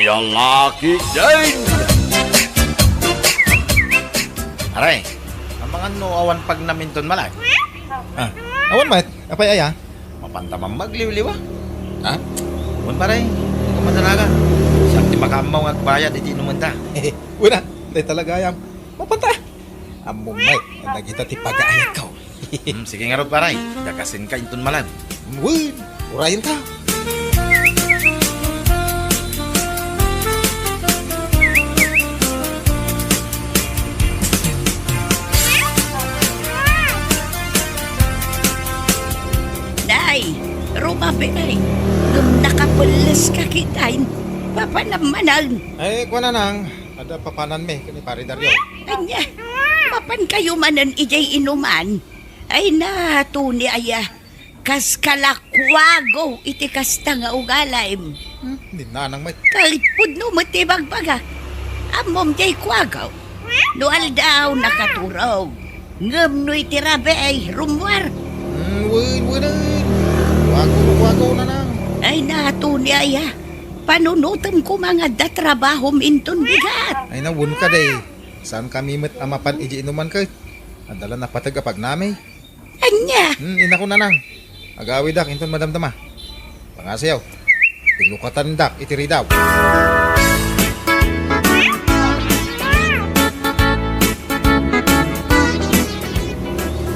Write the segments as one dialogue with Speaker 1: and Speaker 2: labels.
Speaker 1: Yang aki din!
Speaker 2: Aray, ang mga nuawan pag naminton malay.
Speaker 3: Awan mat, apay aya?
Speaker 2: Mapantamang magliw-liwa.
Speaker 3: Ha?
Speaker 2: Awan pa rin, hindi ko madalaga. Siyang di makamaw ng agbayad, iti numanda.
Speaker 3: Wala, day talaga ayam. Mapanta. Among may, nagita ti pag-aayat ka.
Speaker 2: Sige nga rin paray, dakasin ka inton malan.
Speaker 3: Uy, urayin ka.
Speaker 4: Day, rumabi ay. Nung nakapulis ka kitain, papanamanan.
Speaker 3: Ay, kuha na nang. Ada papanan me, kani pare Dario.
Speaker 4: Anya, mapan kayo manan ijay inuman. Ay na, tuni aya. Kas kalakwago, iti kasta nga ugalaim.
Speaker 3: Hindi na nang may.
Speaker 4: Kahit pudno matibagbaga. Amom jay kwagaw. Nual daw nakaturog. Ngam no iti rabe ay rumwar.
Speaker 3: Wala. Wago na nang.
Speaker 4: Ay na, tuni aya. Panunutan ko mga datrabaho minton bigat.
Speaker 3: Ay nawun ka day. Saan kami met amapan iji inuman ka? Adala na patag apag nami.
Speaker 4: Anya,
Speaker 3: Ina ko na nang. Agawi dak inton madamdama. Pangasayaw. Tilukatan dak itiri daw.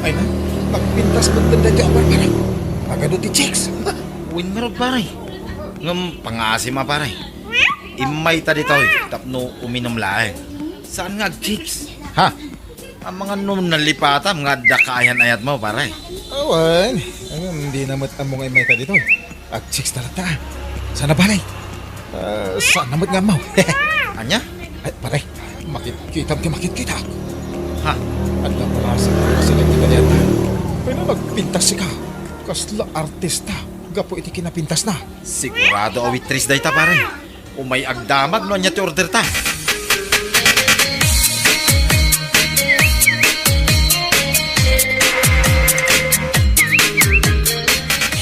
Speaker 3: Ay na, pagpintas mo tanda dyan apar pare. Agado ti chicks.
Speaker 2: Win nga rin paray. Ngam pangasim ma paray. Imay ta dito, tapno uminom lae. Saan nga chicks?
Speaker 3: Ha?
Speaker 2: Ang mga nung nalipata, mga dakayan ayat mo paray.
Speaker 3: Awan. Ay, hindi na among ay may dito. Ag chicks talata. Sana balay. Saan namot nga mo?
Speaker 2: Anya?
Speaker 3: Ay, pare. Makit kita.
Speaker 2: Ha?
Speaker 3: Anda pala sa sila kita yata. Pero magpintas ka. Kasla artista. Gapo iti kinapintas na.
Speaker 2: Sigurado awitris day ta paray. Umay agdamag no anya ti order ta.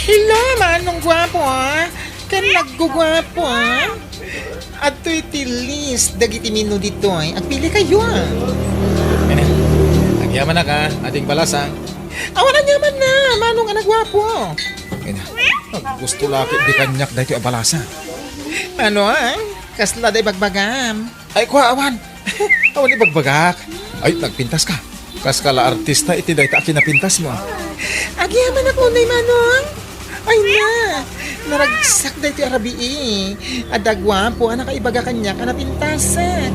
Speaker 3: Hello, manong gwapo ah. Kan naggugwapo ah. At to'y tilis. Dagiti minu dito ay. Agpili kayo ah. Ano? Agyaman na ka. Ating balasang. Awan yaman na. Manong anak gwapo. Ano? Gusto laki di kanyak dahito abalasa. Ano ah? Kasla day bagbagam. Ay kuha awan. Awan di bagbagak. Ay nagpintas ka. Kaskala artista iti dahito akinapintas mo. Agyaman ako na manong. Ay na, naragsak dahi ti arabi adagwapo, anak kaibaga kanya, kanapintasan.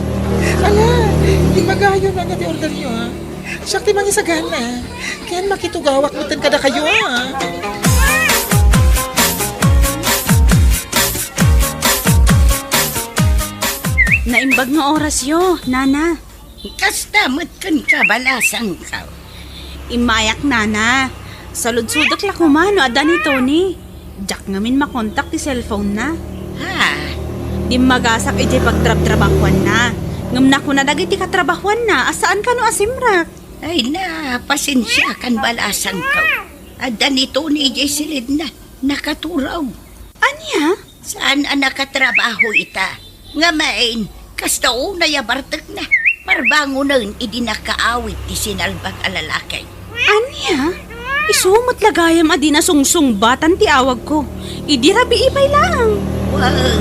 Speaker 3: Ala, ibagayo na nga ti order nyo, ha? Siyak ti mangisagana. Kaya makitugawak mutan kada kayo, ha?
Speaker 5: Naimbag nga oras yo, nana.
Speaker 4: kasta matkan kabalasang ka.
Speaker 5: Imayak nana. Salud-sudak la kumano ada ni Tony. Jack ngamin makontak ti cellphone na.
Speaker 4: Ha?
Speaker 5: Di magasak iti pagtrab-trabakwan na. Ngam na ko na dagiti katrabahuan na. Asaan ka no asimrak?
Speaker 4: Ay na, pasensya kan balasang ka. Ada nito ni Jay Silid na nakaturaw.
Speaker 5: Anya?
Speaker 4: Saan ang nakatrabaho ita? Nga main, kasta una yabartak na. Marbango nun, idi nakaawit ti sinalbag alalakay.
Speaker 5: Anya? Isumot lagayam adi na sungsung-batan ti awag ko. Idi rabi ipay lang.
Speaker 4: Wow,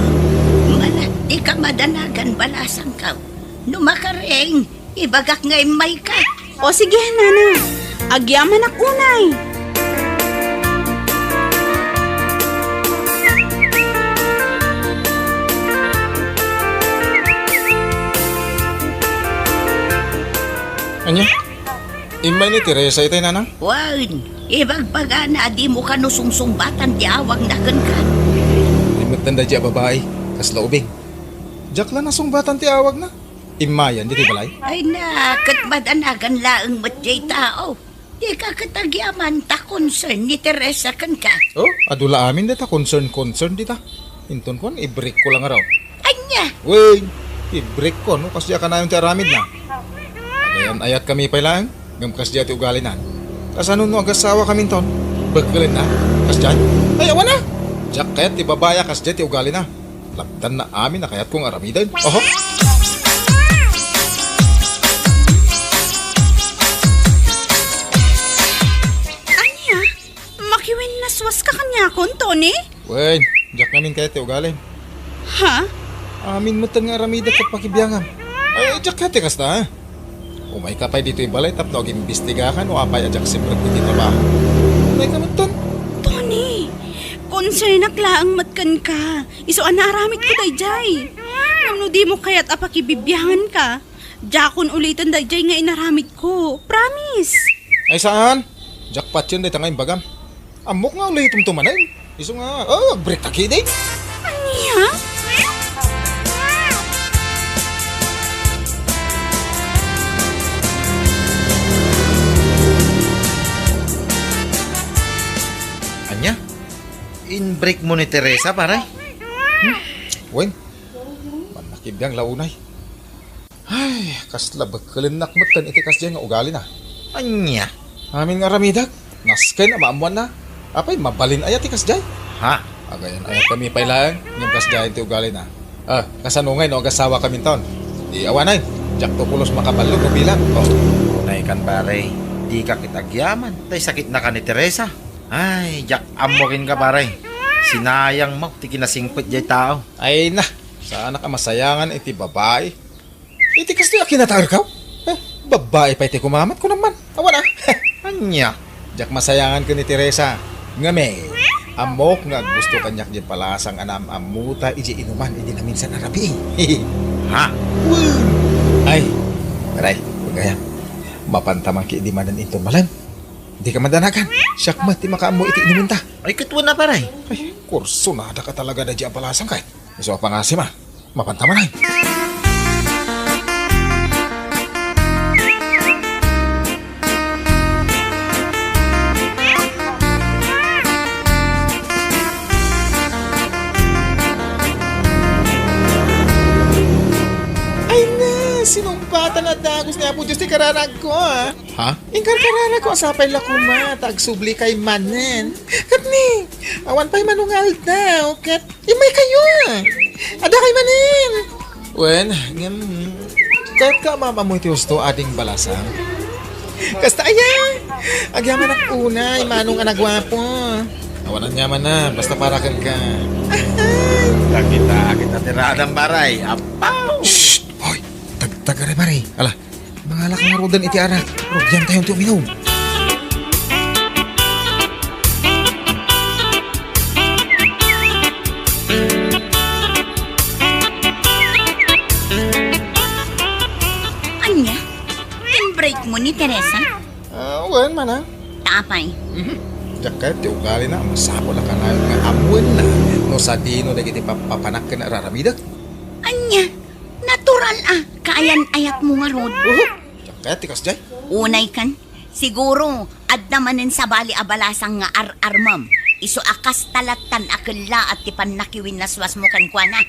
Speaker 4: mala, di ka madanagan balasang ka. Numakareng, ibagak nga imay ka.
Speaker 5: O sige, nana. Agyaman ak unay.
Speaker 3: Anya? Imay ni Teresa itay nanang?
Speaker 4: Wan, ibagbaga na di mo ka nusungsung-batan ti awag na kan ka.
Speaker 3: Imot tanda dya babae. Kasla ubing. Jack lang nasong batan ti awag na. Imayan, di ti balay?
Speaker 4: Ay na, kat madanagan laang matjay tao. Di ka katagyaman ta concern ni Teresa kan ka.
Speaker 3: Oh, adula amin dita. Concern dita. Inton kon, i-break ko lang araw.
Speaker 4: Anya,
Speaker 3: Wey, i-break ko, no? Kasi ka na yung tiaramid na. Agayan, ayat kami pa lang. Gamkas dyan ti ugali na. Kasano no agasawa kami ton? Bagkalin na. Kas dyan? Ay, awan na! Jacket, ti babaya kas dyan ti ugali na. Labdan na amin na kaya't kong aramidan. Oho.
Speaker 5: Anya, makiwin naswas ka kanya kon, Tony?
Speaker 3: Wen, jak namin kaya te ugalin.
Speaker 5: Ha?
Speaker 3: Amin mo nga aramida sa pakibiyangam. Ay, jak ka te kasta. Umay ka pa dito yung balay tapnoag-imbestigahan o apay ajak simrat iti trabaho. Umay ka maton.
Speaker 5: Tony, concern laang matkan ka. Iso anaramit ko dayjay. Ngano di mo kaya't apakibibyahan ka. Jakon ulitan dayjay nga inaramit ko. Promise.
Speaker 3: Ay saan? Jackpot yun dito ngayon bagam. Amok nga ulit tumtumanay. Iso nga, break taki day.
Speaker 5: Anya?
Speaker 2: Anya? In-break mo ni Teresa, paray?
Speaker 3: Wen, manakibiyang launay. Ay, kasla bagkalinak mo tan iti kas dyan nga ugali na.
Speaker 2: Anya?
Speaker 3: Amin nga ramidag, naskay na maamuan na. Apay, mabalin ayat ti kas dyan.
Speaker 2: Ha?
Speaker 3: Agayan ayat kami pailaan, yung kas dyan ti ugali na. Kasanungay no, agasawa kami taon. Di awanay, jak tupulos makabalog no bilang.
Speaker 2: Unay kan, paray. Di ka kitagyaman. Tay sakit na ka ni Teresa. Ay, Jack, amokin ka, paray. Sinayang mo, ti kinasingpit jay tao.
Speaker 3: Ay na, sana ka masayangan iti babae. Iti kas di akinatagar ka? Babae pa iti kumamat ko naman. Awa na.
Speaker 2: Anya?
Speaker 3: Jak masayangan ko ni Teresa. Ngame, amok nga gusto kanyak di palasang anam amuta iji inuman iji na minsan arabi.
Speaker 2: Ha?
Speaker 3: Ay, maray, pagayam. Mapantamang ki di manan inton malan. Di ka mandanagan. Siyak mat di makaamu iti inumin ta.
Speaker 2: Ay, katwa na, paray.
Speaker 3: Ay, kurso na ada ka talaga na di ang palasang kahit. Iso pa nga si ma. Mapantaman ay.
Speaker 6: Sinumpatan at dagos nga po Diyos ti kararag ko, ha?
Speaker 3: Ha?
Speaker 6: Ingkar kararag ko, asapay lakuma, tagsubli kay manen. Katni, awan pa'y manungal daw, kat imay kayo, ada kay manen.
Speaker 3: Wen, kahit ka mamamoy ti gusto ading balasang.
Speaker 6: Kasta aya, agyaman ak unay, manong anagwapo.
Speaker 3: Awanan yaman na, basta para kan ka.
Speaker 2: Kita tiradang, paray. Apaw!
Speaker 3: Shh! Hoy! Tagare pare. Ala, mga lakang harudan iti anak. Rogyan tayong tuminom.
Speaker 4: Anya? In-break mo ni Teresa?
Speaker 3: Wen, mana?
Speaker 4: Tapay.
Speaker 3: Jakat, ti ugali na. Masapo na ka na nga amuan na. No sa dino na kiti papanak ka na raramidak.
Speaker 4: Anya? Natural kaayan ayat mo nga rod.
Speaker 3: Jakat, tikas jay.
Speaker 4: Unay kan, siguro, adda manen sa bali abalasang nga ar-armam. Iso akas talatan akala at tipan nakiwin naswas mo kan kwa na.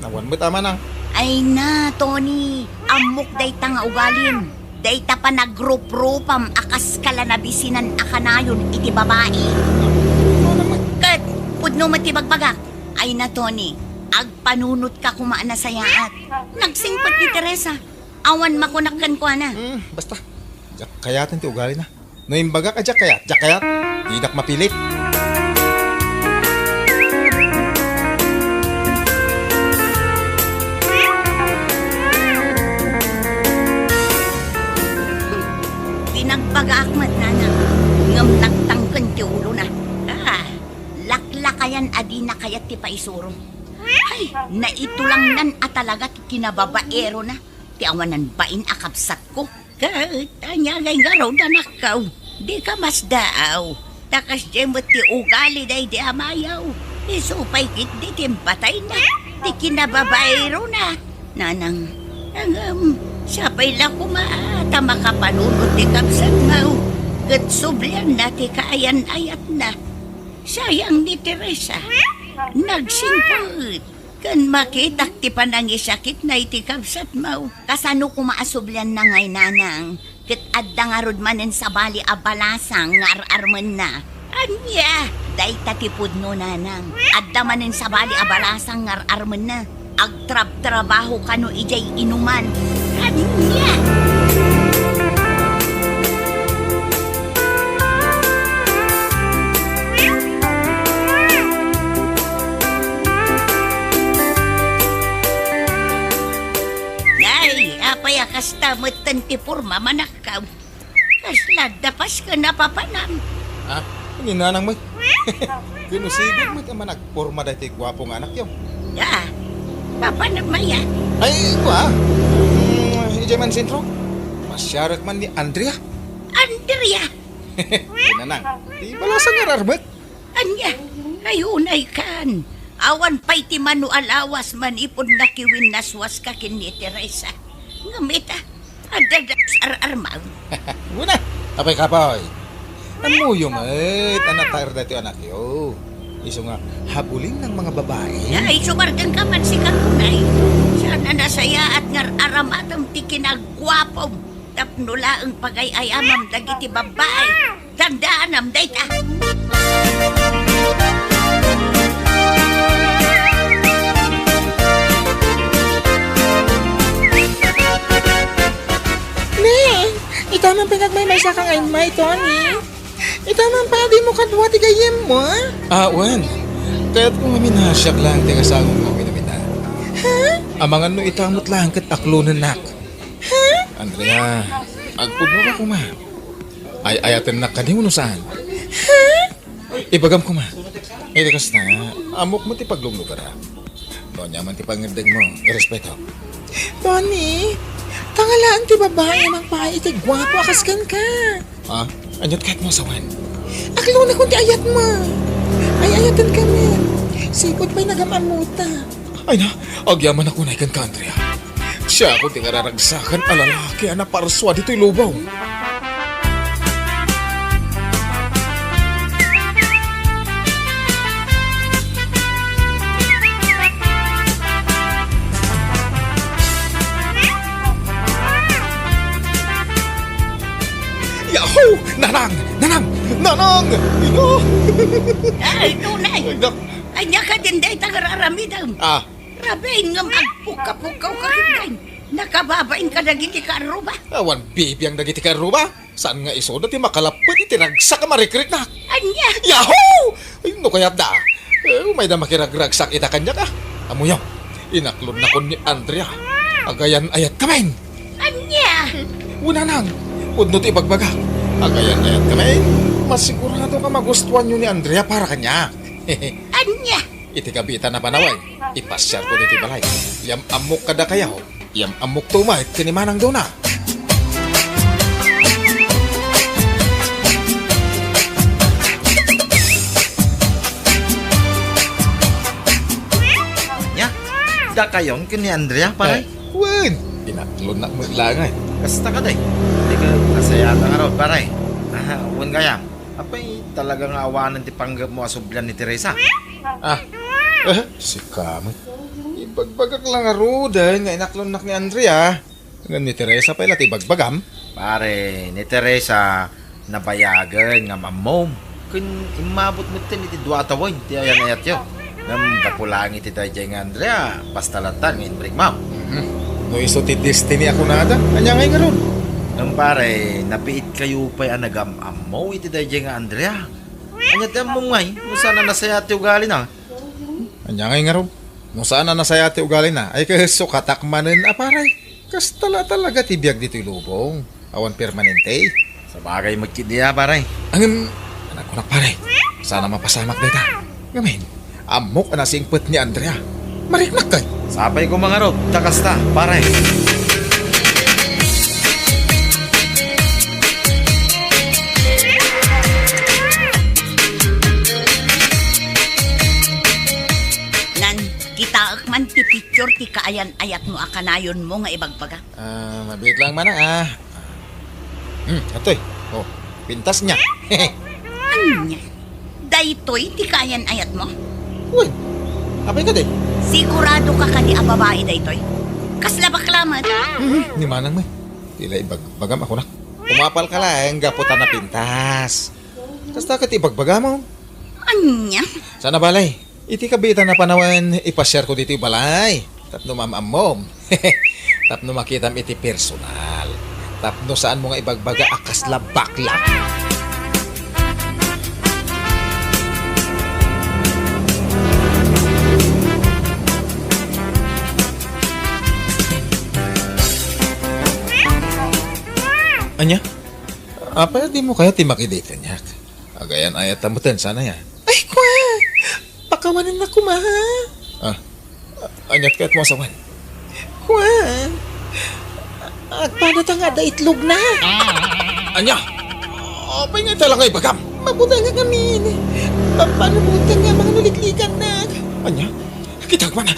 Speaker 3: Awan mo tama na.
Speaker 4: Ay na, Tony, amok day ta nga ugalin. Day ta pa nagrup-rupam akas kala na bisinan akanayon iti babae. Kat, pudno matibagbagak. Ay na, Tony, agpanunot ka kumaan na sayaat. Nagsingpot ni Teresa. Awan makunakkan ko na.
Speaker 3: Basta. Jak kayatan ti ugali na. No imbaga ka jak kayat. Jak kayat. Didak mapilit.
Speaker 4: Pinagbagaakmat na na. Ngam nagtangkan ti ulo na. Laklakayan adi na kayat ti paisuro. Ay, naitulang nan at talaga kinababaero na. Ti awanan bain akapsat ko. Tanya gay garaw na nakaw. Di ka mas daaw. Takas jemot ti ugali day di amayaw. Isupay kit di timpatay na. Di kinababaero na. Nanang, sapay lang kumaata makapanunod ti kapsat mau. Gatsublian na ti kaayan-ayat na. Sayang ni Teresa. Nagsimpot. Kan makitak ti panangisakit na iti kapsat mau. Kasano kumaasublian na ngay nanang. Kit adda nga rod manen sa bali abalasang nga ar-arman na. Anya, Day tatipod no nanang. Adda manin sa bali abalasang ngar arman na. Agtrab-trabaho kano ijay inuman. Kanya! Nay, apaya kasta matantipurma manakaw. Kasla dapas ka napapanam.
Speaker 3: Ha? Ang inanang mo. Ginusigod mo ka man nagporma dahil gwapong anak yun.
Speaker 4: Ya, papanam maya.
Speaker 3: Ay, kwa. Ijay man sentro. Masyarak man ni Andrea.
Speaker 4: Andrea,
Speaker 3: Inanang. Di balasa nga rarmat.
Speaker 4: anya, ayunay kan. Awan pa'y ti manu alawas man ipon nakiwin naswas ka kin ni Teresa. Ngamita, adadas ar-armaw.
Speaker 3: Muna. Apay kapoy. Amuyo mat. Anak tayo dati anak yo. Iso nga habulin ng mga babae.
Speaker 4: Ay, sumargang ka man si Kanunay. Sana nasaya at ngar aramadam ti kinagwapom. Tapnula ang pagayayamam dagiti babae. Dandaanam dayta.
Speaker 6: Ne, itamang pinagmay sa kang ay may, Tony. Itamang pa di mo kadwa ti gayem mo, ah?
Speaker 3: Wan. Kaya't kung maminasyak lang ti kasagong mo minamita.
Speaker 6: Ha?
Speaker 3: Amangan no itamot lang kat aklunan nak.
Speaker 6: Ha?
Speaker 3: Andrea, agpudmo ka kuma. Ay ayatan na kadi mo no saan.
Speaker 6: Ha?
Speaker 3: Ibagam kuma. Ito kas na, amok mo ti paglumlugar ha. Doon yaman ti pangindag mo, irespeto.
Speaker 6: Tony, tangalaan ti babae mang pahay iti gwapo akaskan ka.
Speaker 3: Ha? Anyat kahit mo sawan.
Speaker 6: Aklo na kung ti ayat mo. Ay ayatan kami. Sipot pa'y nagamamuta.
Speaker 3: Ay na, agyaman ako na ikan ka, Andrea. Siya ako ti kararagsakan alalaki na paraswa dito'y lubaw. Yahoo! Nanang! Nanang! Nanang! Ino!
Speaker 4: Ay, tunay.
Speaker 3: Ay, nak-
Speaker 4: Anya ka din day tagararamidam.
Speaker 3: Ah,
Speaker 4: Rabay nga magpuka-pukaw ka kinday. Nakababain ka dagiti karuba.
Speaker 3: awan baby ang dagiti ka ruba. Saan nga iso na ti makalapit iti ragsak ka marikrik na.
Speaker 4: Anya,
Speaker 3: Yahoo! Ay, no kaya da. Umay na makiragragsak ita kanya ka. Amuyaw, inaklon na ko ni Andrea. Agayan ayat kamain.
Speaker 4: anya.
Speaker 3: Una nang, udno ti ibagbaga. Agayan ayat kamain. Masigurado ka magustuhan nyo ni Andrea para kanya.
Speaker 4: Anya.
Speaker 3: Iti kabita na panaway. Ipasyar ko diti balay. Yam amok kada kayaw. Yam amok tumahit kinimanang doon na.
Speaker 2: Nya, da kayon kini Andrea paray.
Speaker 3: Wen, inaklon na mo langay.
Speaker 2: Kasta ka day. Hindi ka nasayata nga raw paray. Uwan kaya. Apay talagang awanan ti panggap mo asublan ni Teresa.
Speaker 3: Ah, si Kamot. Ibagbagak lang aro dahil nga inaklon nak ni Andrea. Nga ni Teresa pa ilat ibagbagam.
Speaker 2: Pare, ni Teresa nabayagan nga mamom. Kun imabot mo tin iti duatawon ti ayan ayat yo. Nam kapulang iti dayjay nga Andrea, basta latan ngin break mam.
Speaker 3: No iso ti destiny ako na ada. Anya ngay nga ron.
Speaker 2: Nang pare, napiit kayo pa'y anagam mo iti dayjay nga Andrea. Anya ti among ngay, kung saan na nasaya ti ugali na.
Speaker 3: Anya ngay nga ron. No saan na nasaya ti ugali na. Ay kaso katakmanen aparay. Kas talaga ti biyag dito'y lubong. Awan permanente.
Speaker 2: Sa bagay magkidiya pare.
Speaker 3: Angin, anak ko na pare. Sana mapasamak dita. Ngamin, amok na singpet ni Andrea. Mariknak kay.
Speaker 2: Sapay ko mga rod, takasta, pare.
Speaker 4: Nan, kita man ti picture ti kaayan-ayat mo akanayon mo nga ibagbaga.
Speaker 3: Mabit lang man ah. Atoy. Oh, pintas niya.
Speaker 4: Anya. Daytoy ti kaayan-ayat mo.
Speaker 3: Uy, apay ka din.
Speaker 4: Sigurado ka kani a babae daytoy. Kasla baklamat.
Speaker 3: Ni manang may. Tila ibagbagam ako na. Kumapal ka lang, gaputan na pintas. Kasta ka ti ibagbagam mo.
Speaker 4: Anya?
Speaker 3: Sana balay. Iti kabitan na panawan ipashare ko dito yung balay. Tapno mamamom. Tapno makitam iti personal. Tapno saan mo nga ibagbaga akas labakla. Anya? Apa di mo kaya timakidate niya? Agayan ayat tamutan sana yan. Ay, kwa! Pakawanan na kumaha. Anyat ka't mo asawan. Kwa! Agpadat nga da itlog na. Anya? Apay nga talaga ibagam. Mabuta nga kami. Paano buta nga mga nuliklikan na? Anya? Kitag man.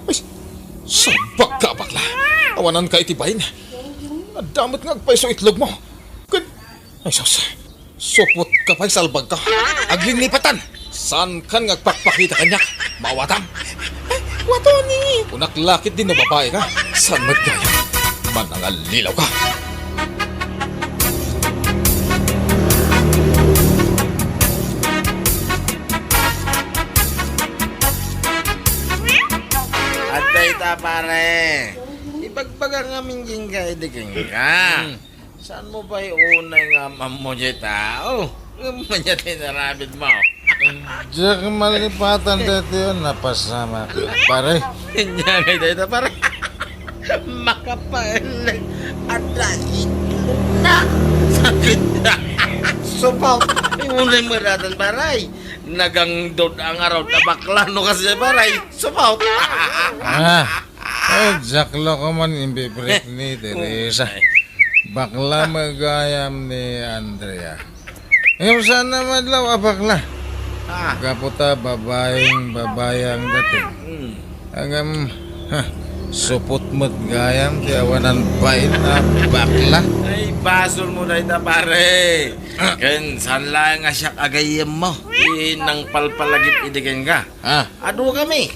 Speaker 3: Ay, sabag ka bakla. Awanan ka itibayin. Damot nga agpaiso itlog mo. Ay, sus. Supot ka pa'y salbag ka. Aglilipatan. San kan ngagpakpakita kanyak? Mawatam. Wato ni. Unaklakit din na babae ka. San magkaya? Manangalilaw ka.
Speaker 2: Atay ta pare. Ibagbaga nga mingging ka, idiging ka. Saan mo ba iunay nga mamo dyan tao? Manya tinarabid mo.
Speaker 3: Diyak malipatan dito yun. Napasama ka. Pare.
Speaker 2: Kanya ngay dito pare. Makapal. Ada itlog na. Sakit na. Supaw. Iunay mo natin paray. Nagangdod ang araw na bakla no kasi paray. Supaw.
Speaker 3: Jaklo ko man imbibreak ni Teresa. Bakla magayam ni Andrea. Ngayon saan naman law bakla? Kaputa babayang dating. Hanggang supot mo't gayam ti awanan bain na bakla.
Speaker 2: Ay, basol mo na ita pare. Ken, saan lang nga siya kagayam mo? Nang palpalagit idigan ka. Ado kami.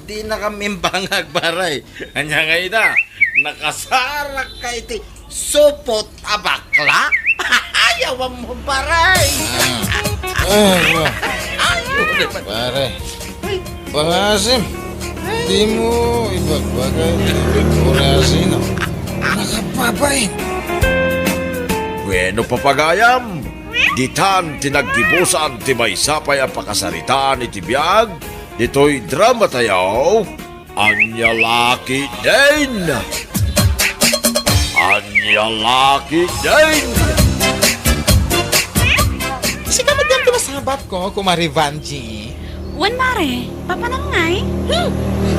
Speaker 2: Di na kami bangag paray. Kanya nga ita, nakasarak ka iti supot abakla. Ayaw mo paray.
Speaker 3: Pare, pangasim. Di mo ibagbagay. Urasin. Nakapapay.
Speaker 1: Bueno papagayam, ditan tinaggibusan ti may sapay ang pakasaritaan iti biyag, dito'y drama tayaw, Anya Laki din! Anya Laki din!
Speaker 6: Si kamadam ti masabat ko, kumari Vanji.
Speaker 5: Wan mare, papanangay.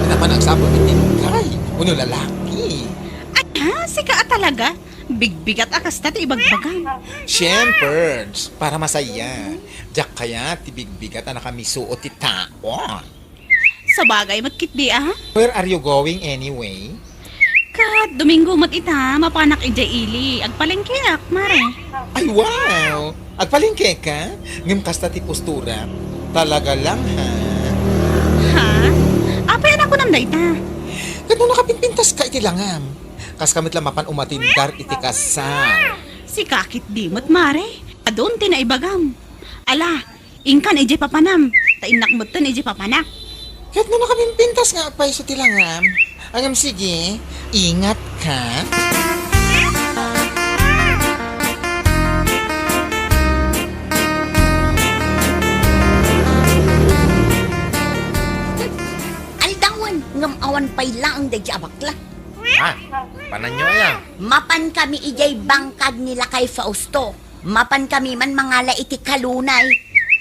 Speaker 6: Napanagsabot ni Tinukay. Uno lalaki.
Speaker 5: Anya, sika talaga. Bigbigat akas na ibagbagan.
Speaker 6: Siyempre, para masaya. Diyak kaya tibigbigat na nakamisuot ti taon.
Speaker 5: Sa bagay matkit di
Speaker 6: Where are you going anyway?
Speaker 5: Kat, Domingo mat ita, mapanak ija ili. Agpalengkiak, mare.
Speaker 6: Ay wow! Agpalingke ka? Ngim kasta ti postura. Talaga lang ha?
Speaker 5: Ha? Apayan ako nam dayta.
Speaker 6: Kano nakapinpintas ka iti langam? Kas kamit lamapan umatindar iti kasal.
Speaker 5: Si kakit di mat mare. Adon tinaibagam. Ala, ingkan ije papanam. Tainak mo tan ije papanak.
Speaker 6: Kahit mo nakapinpintas nga pa iso ti langam. Angam sige, ingat ka.
Speaker 4: Aldawan, ngam awan pay laang da abakla.
Speaker 2: Panan nyo yan.
Speaker 4: Mapan kami ijay bangkag nila kay Fausto. Mapan kami man mangala iti kalunay.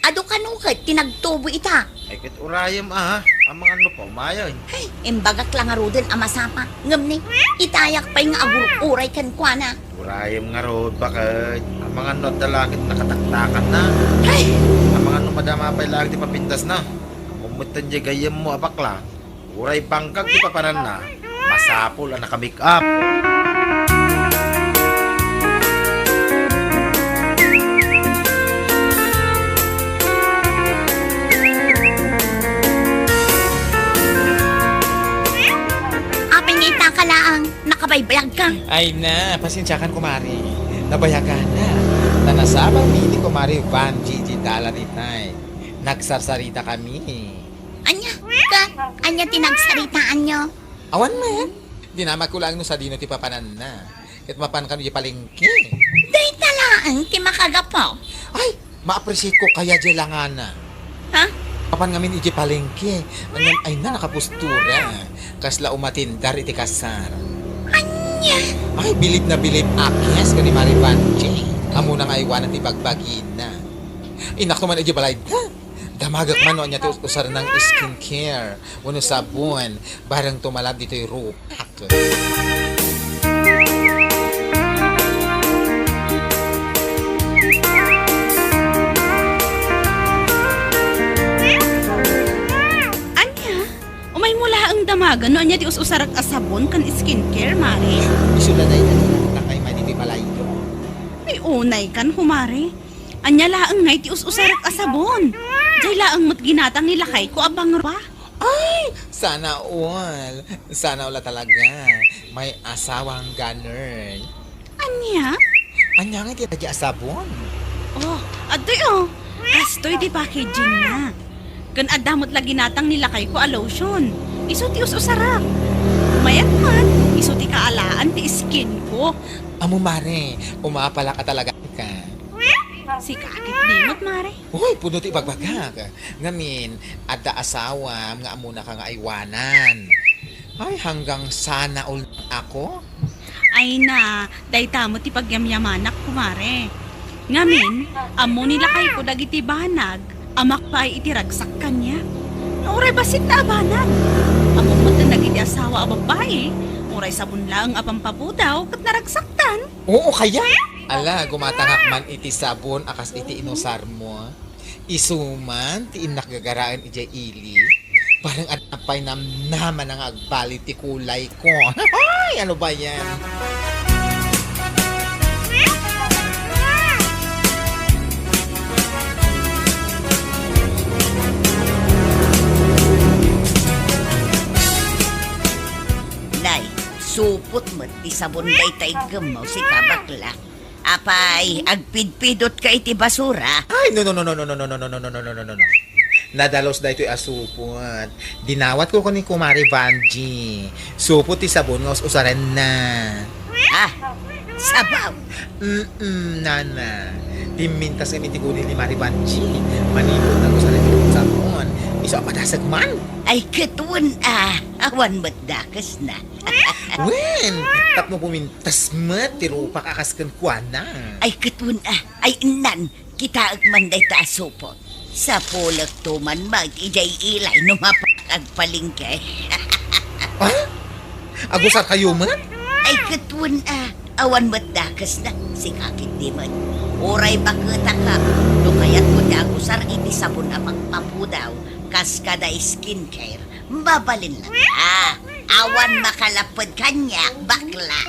Speaker 4: Ado kanukat, tinagtubo ita.
Speaker 2: Ay, kit urayam ang mga ano pa, umayon.
Speaker 4: Ay, imbagak lang nga rodin amasapa. Ngam ni, itayak pa'y nga agur-uray kan kwa na.
Speaker 2: Urayam nga road, bakit? Ang mga ano dalakit nakataktakan na.
Speaker 4: Ay,
Speaker 2: Ang mga ano madama pa'y lagi di papintas na. Umutan di gayam mo abakla. Uray bangkag di papanan na. Masapol ang nakamake up.
Speaker 4: aping ita ka laang, nakabaybayag ka.
Speaker 6: Ay na, pasensyakan kumari. Nabayagan na. Nanasabang mini kumari Vanji
Speaker 3: dalan itay. Nagsarsarita kami.
Speaker 4: Anya tinagsaritaan nyo?
Speaker 3: Awan man. Dinamag ko lang no sa dino ti papanan na. Kat mapan kami di palengke.
Speaker 4: Day talaan ti makagapo.
Speaker 3: Ay, ma-appreciate ko kaya di langana.
Speaker 4: Ha?
Speaker 3: Papan ngamin iti palengke. Angan ay na nakapustura. Kasla umatindar iti kasar.
Speaker 4: Anya?
Speaker 3: Ay, bilib na bilib akes ka ni Maribanchi. Amo na nga iwanan ti bagbagin na. Inak naman iti balay na. Damagak man no niya ti usar ng skincare. Wano sabon. Barang tumalab dito yung rupak.
Speaker 5: Anya? Umay mula ang damagan no anya ti usarak asabon kan skincare, Mare.
Speaker 3: Isula na ito na kay Maniti Malayo.
Speaker 5: Ay unay kan, humare. Anya laang ngay ti usarak asabon. Jay laang mat ginatang nilakay ko abang pa.
Speaker 3: Ay, sana all. Sana all talaga. May asawang ganun.
Speaker 5: Anya?
Speaker 3: Anya nga ti asabon.
Speaker 5: Oh, adoy oh. Kastoy di packaging na. Kan adamot lagi natang nilakay ko a lotion. Iso ti usarak. Mayat man, iso ti kaalaan ti skin ko.
Speaker 3: Amo mare, umapala ka talaga ka.
Speaker 5: Si kakit dimot, Mare.
Speaker 3: Uy, puno ti bagbagak. Ngamin, adda asawa, nga amo na ka nga iwanan. Ay, hanggang sana all ako.
Speaker 5: Ay na, day tamo ti pagyamyamanak ko, Mare. Ngamin, amo nilakay ko dagiti banag, amak pa ay itiragsak kanya. Oray basit na abanag. Amo mo na nagiti asawa a babae, oray sabon lang apampapudaw kat naragsaktan.
Speaker 3: Oo, kaya? Ala, gumatangak man iti sabon, akas iti inusar mo. Isuman, ti inakgagaraan iti ili. Parang atapay naman ang agbali ti kulay ko. Ay, ano ba yan?
Speaker 4: Nay, supot mo ti sabon day tay gemaw si kabakla. Apay, agpidpidot ka iti basura.
Speaker 3: Ay, no. Nadalos na ito'y asupot. Dinawat ko ni Kumari Vanji. Supot ti sabon nga usaran na.
Speaker 4: Ah, sabaw.
Speaker 3: Nana. Timintas kami ti kunin ni Mari Vanji. Manipot na usaran ti sabon. Iso apadasag man.
Speaker 4: Ay, katun awan mo't dakas na.
Speaker 3: Wen, tapno pumintas mat, tirupak akaskan kwa na.
Speaker 4: Ay, katun ay inan, kita agmanday ta supot. Sa pulak tuman mag-ijay ilay numapagpalingke.
Speaker 3: Ha? Agusar kayo mat?
Speaker 4: Ay, katun awan mo't dakas na, si kakit di man. Oray bakita ka, no kaya't mo dagusar iti sabon na magpapudaw, kas kada skincare, babalin lang. Awan makalapod kanya, bakla.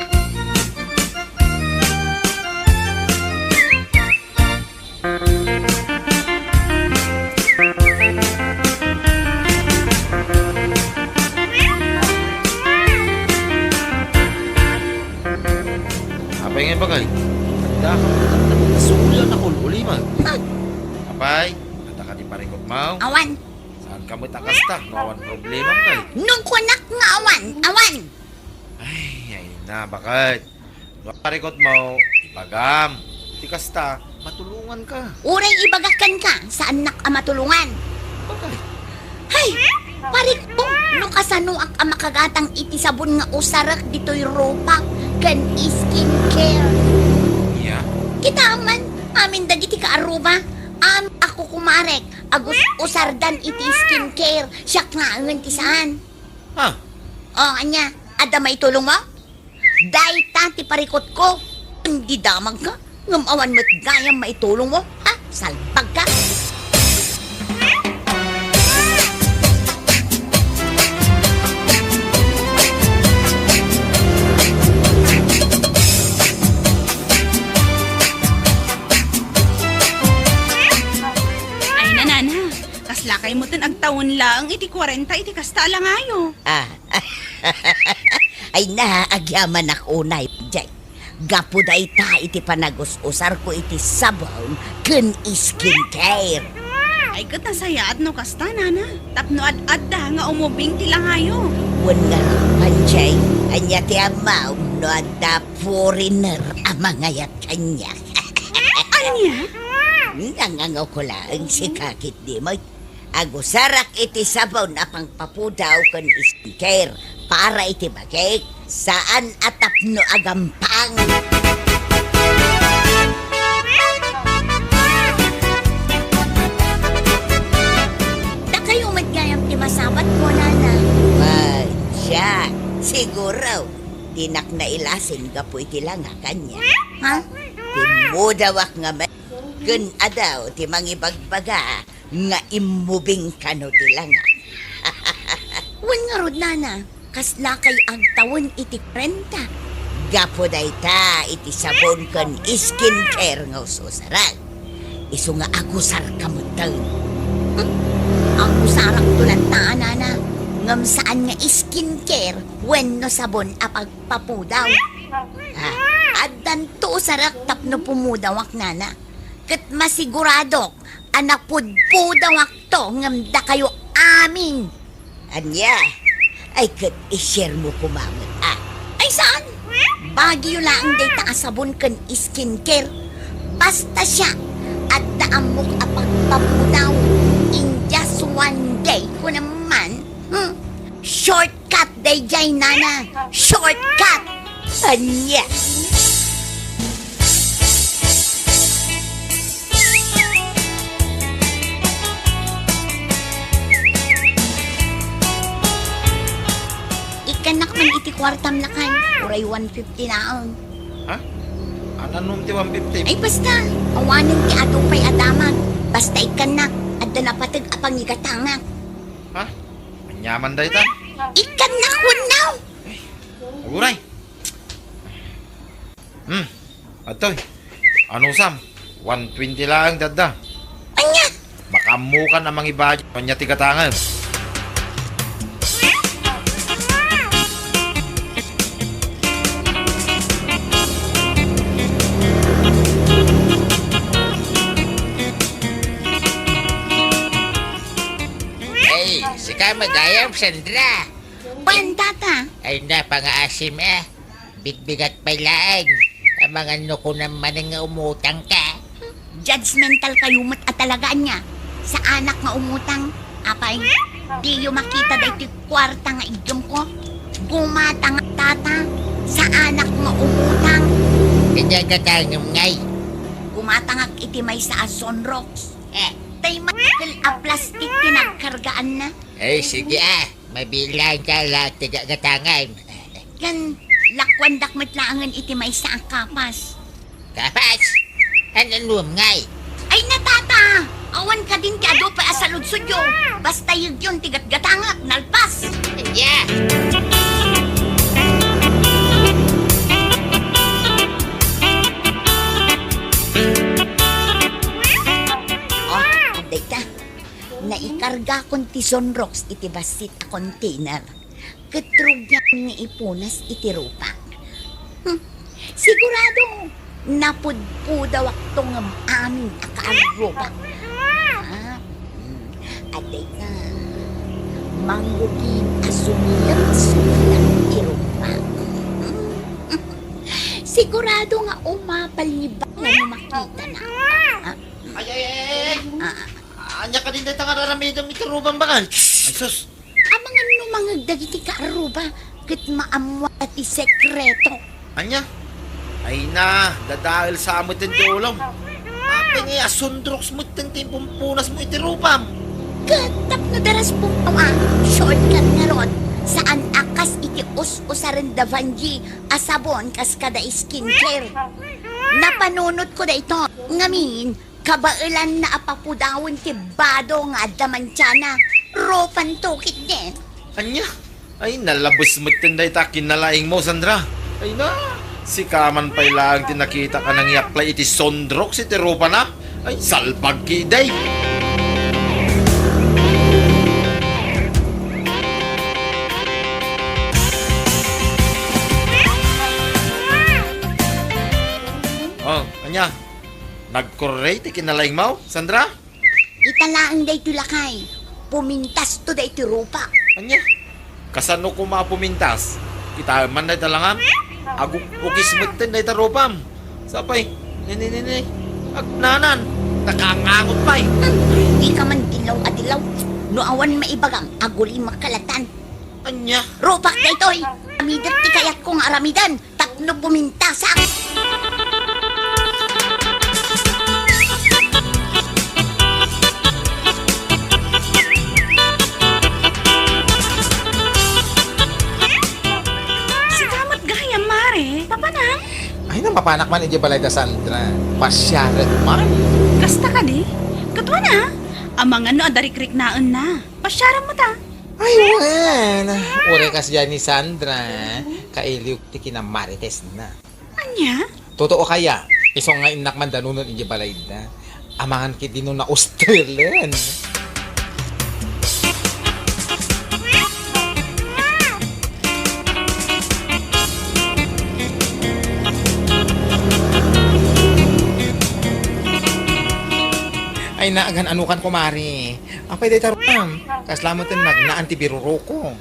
Speaker 2: Apay nga ba kay? Handa ka mo. Nasulan ako uli man. Apay, handa ka di parikot mau.
Speaker 4: Awan,
Speaker 2: Saan ka mo takasta? Mawan problema kay.
Speaker 4: nung kunak nga awan.
Speaker 2: Ay na, bakit? Parikot mo, ipagam. Tikasta, matulungan ka.
Speaker 4: Uray ibagakan ka, saan nak matulungan?
Speaker 2: Bakit?
Speaker 4: Hay, parik po, no kasano ak makagatang iti sabon nga usarak dito'y ropak, kan skincare.
Speaker 2: Iya?
Speaker 4: Kita man, amin dagiti ka aruba. Ako kumarek, agus usardan iti skincare, siyak nga ang ti saan.
Speaker 2: Ha?
Speaker 4: O, anya, ada may tulong mo? Dahil tati parikot ko, hindi damag ka, ngamawan mo't gayang maitulong mo, ha? Salpag ka.
Speaker 5: Ay nanana, kaslakay mo tan agtawon lang, iti 40 iti kasta lang ayo.
Speaker 4: Ay naagyaman ako unay, Jay. Gapuday ta iti panagususar ko iti sabon ken skincare.
Speaker 5: Ay kat nasayaat no kasta, nana. Tapno ad-adda nga umubing tilangayo.
Speaker 4: Wan nga panjay, anya ti amaw no adda foreigner amangayat kanya.
Speaker 5: Anya?
Speaker 4: Nangangaw ko lang si kakit di mo. Agusarak iti sabaw na pangpapudaw ken skincare para iti bagay saan atap no agampang. Da kayo magayam ti masabat ko, nana. Wag siya. Siguro, dinak na ilasin ka po iti lang kanya. Ha? Timudawak nga may kun adaw ti mangibagbaga nga imubing kano ti lang. Wan nga rod, nana. Kasla kay ang tawon iti prenta. Gapo day ta iti sabon kan skincare nga ususarag. Isu nga agusar kamutang. Ang usarak tulad na, nana. Ngam saan nga skincare when no sabon apagpapudaw. Addan to usarak tapno pumudawak, nana. Kat masigurado anak pudpudawak to ngam da kayo amin. Anya, ay kat i-share mo kumamit. Ay saan? Bagyo lang day taasabon kan skincare. Basta siya at daan mo apagpapudaw in just one day ko naman. Shortcut day jay, nana. Shortcut. Anya. Ikanak man iti kwartam lakan. Uray 150 naon.
Speaker 2: Ha? Ananong ti 150?
Speaker 4: Ay basta, awanan ti atupay adaman. Basta ikanak, adda na patag apang igatangak.
Speaker 2: Ha? Anyaman day ta?
Speaker 4: Ikanak wanaw!
Speaker 2: Aguray. Atoy. Ano Sam? 120 lang dadda.
Speaker 4: Anya!
Speaker 2: Makamukan ang mga iba kanya tigatangan.
Speaker 7: Ay, sika magayam, Sandra.
Speaker 4: Bandata!
Speaker 7: Ay na, pang-aasim Bigbigat pa laang. Ang mga nuko naman nga umutang ka.
Speaker 4: Judgmental kayo mat at talagaan niya. Sa anak nga umutang, apay, di yung makita da iti kwarta nga idyom ko. Gumata nga tata, sa anak nga umutang.
Speaker 7: Kanyagagangam ngay.
Speaker 4: Gumata nga iti may sa Sunrocks. Tay matikil a plastic tinagkargaan na.
Speaker 7: Ay, sige Mabilang ka lang tiga-gatangan.
Speaker 4: Kan, lakwan dakmat laangan iti may sa kapas.
Speaker 7: Kapas, ananum ngay.
Speaker 4: Ay natata! Awan ka din ti ado pa asaludsod yo. Basta yun tigat-gatangak, nalpas.
Speaker 7: Yeah.
Speaker 4: Aday ka. Naikarga kon ti Sunrocks iti basit a container. Katrugyan nga ipunas iti rupa. Sigurado, napudpudaw akto nga amin akaarupa. Aday ka. Manggugin asumilang irupa. Sigurado nga umapal ni Bala na makita na.
Speaker 2: Ay. Anya ka din dito nga raramidam iti rubang bakal. Ay sus.
Speaker 4: Ang mga numangag dagiti kaaruba, kat maamwa at isekreto.
Speaker 2: Anya? Ay na, dadahil sa amot yung tulong. Ape nga, asundroks mo yung timpumpunas mo iti rupam.
Speaker 4: Katap na daras pong awa, shortcut nga ron. Saan akas iti us-usaran da vanji, asabon kas kada skincare. Napanunot ko da ito, ngamin, kabailan na apapudawon ti bado nga damantyana, ropan tukit din.
Speaker 2: Anya? Ay, nalabos mo tinday ta kinalaing mo, Sandra. Ay na, si Kaman pa'y lang tinakita ka nang i-apply iti sondrox iti rupa na. Ay, salpag kiday. Nagkorey ti kinalaing mo, Sandra?
Speaker 4: Italaan day tulakay. Pumintas to day rupa.
Speaker 2: Anya? Kasano ko mapumintas? Kita man na talangam. Aguk ukis mutin na itarupam. Sapay, nini. Agnanan. Nakangangot pa eh.
Speaker 4: Di ka man dilaw adilaw. No awan maibagang aguli makalatan.
Speaker 2: Anya?
Speaker 4: Rupak day toy. Amidat ti kayat kong aramidan. Tapno pumintasak.
Speaker 5: Si kamat gaya, Mare. Papanang?
Speaker 3: Ay na mapanak man iti balay da Sandra. Pasyaret man.
Speaker 5: Kasta ka di? Katwa na. Amang ano, adarikrik naan na. Pasyara mo ta.
Speaker 3: Ay wan. Ure kas yan ni Sandra. Kailiw ti kinamarites na.
Speaker 5: Anya?
Speaker 3: Totoo kaya? Isong nga inak man danunon iti balay da. Amangan kiti no na Australian. Ay naagan anukan ko mari. Apay day taruam. Kaslamotin magnaan ti biruro ko.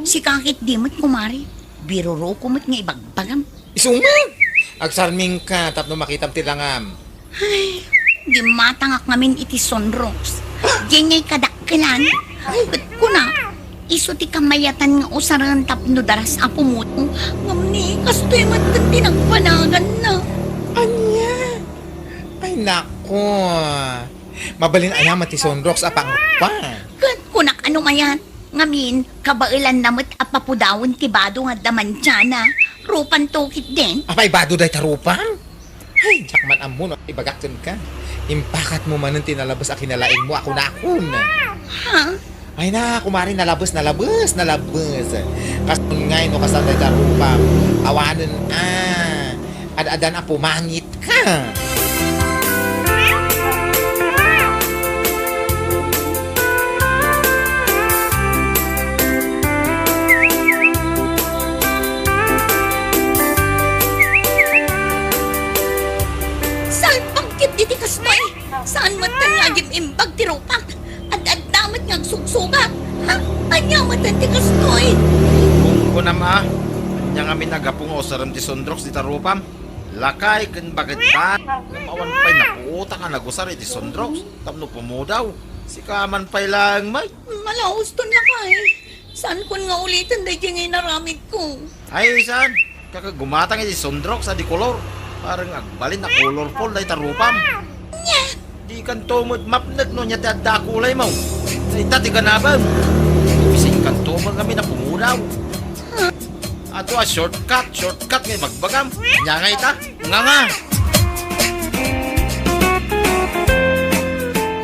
Speaker 4: Si kakit di mo't kumari. Biruro kumot nga ibagbagam.
Speaker 3: Isumag! Agsarming ka tapno makitam ti langam.
Speaker 4: Di matangak ngamin iti sonrox. Diyan nga'y kadakkilan. Ba't ko na? Iso ti kamayatan nga usaran tapno daras apo mo. Ngamni, kastoy mat kan tinagpanagan na.
Speaker 3: Anya? Ay nako. Mabalin ayam ti Sonrox apang pa.
Speaker 4: Kat kunak ano mayan? Ngamin, kabailan namot apapudawon ti bado nga daman tiyana. Rupan tokit din.
Speaker 3: Apay bado day tarupang? Ay, jakman amo no, ibagakton ka. Impakat mo man ang tinalabas a kinalaing mo ako na akon.
Speaker 4: Ha?
Speaker 3: Ay na, kumari nalabas. Kasun ngay no kasan day tarupang. Awanan Ad-adan a pumangit ka.
Speaker 4: Saan pagkit iti kastoy? Saan matan nga gim imbag ti rupak? At damat nga sugsugak? Ha? Anya matan ti kastoy?
Speaker 2: Kung ko na ma. Anya nga minagapong osaram ti Sondrox di tarupam. Lakay ken bagad pa. Namawan pa'y napuuta ka nagusar iti Sondrox. Tapno pumudaw. Si kaman pa'y lang may.
Speaker 4: Malaos to niya ka eh. Saan kun nga ulitin day ngay naramid ko?
Speaker 2: Ay, saan? Kakagumatang iti Sondrox sa di kolor. Parang agbalin na colorful day tarupam. Di kan tumod mapnag no niya ti adda kulay mo. Sa itati ganabang. Bising kan tumod kami na pumudaw. Ato shortcut ngay magbagam. Nya nga ita, nga.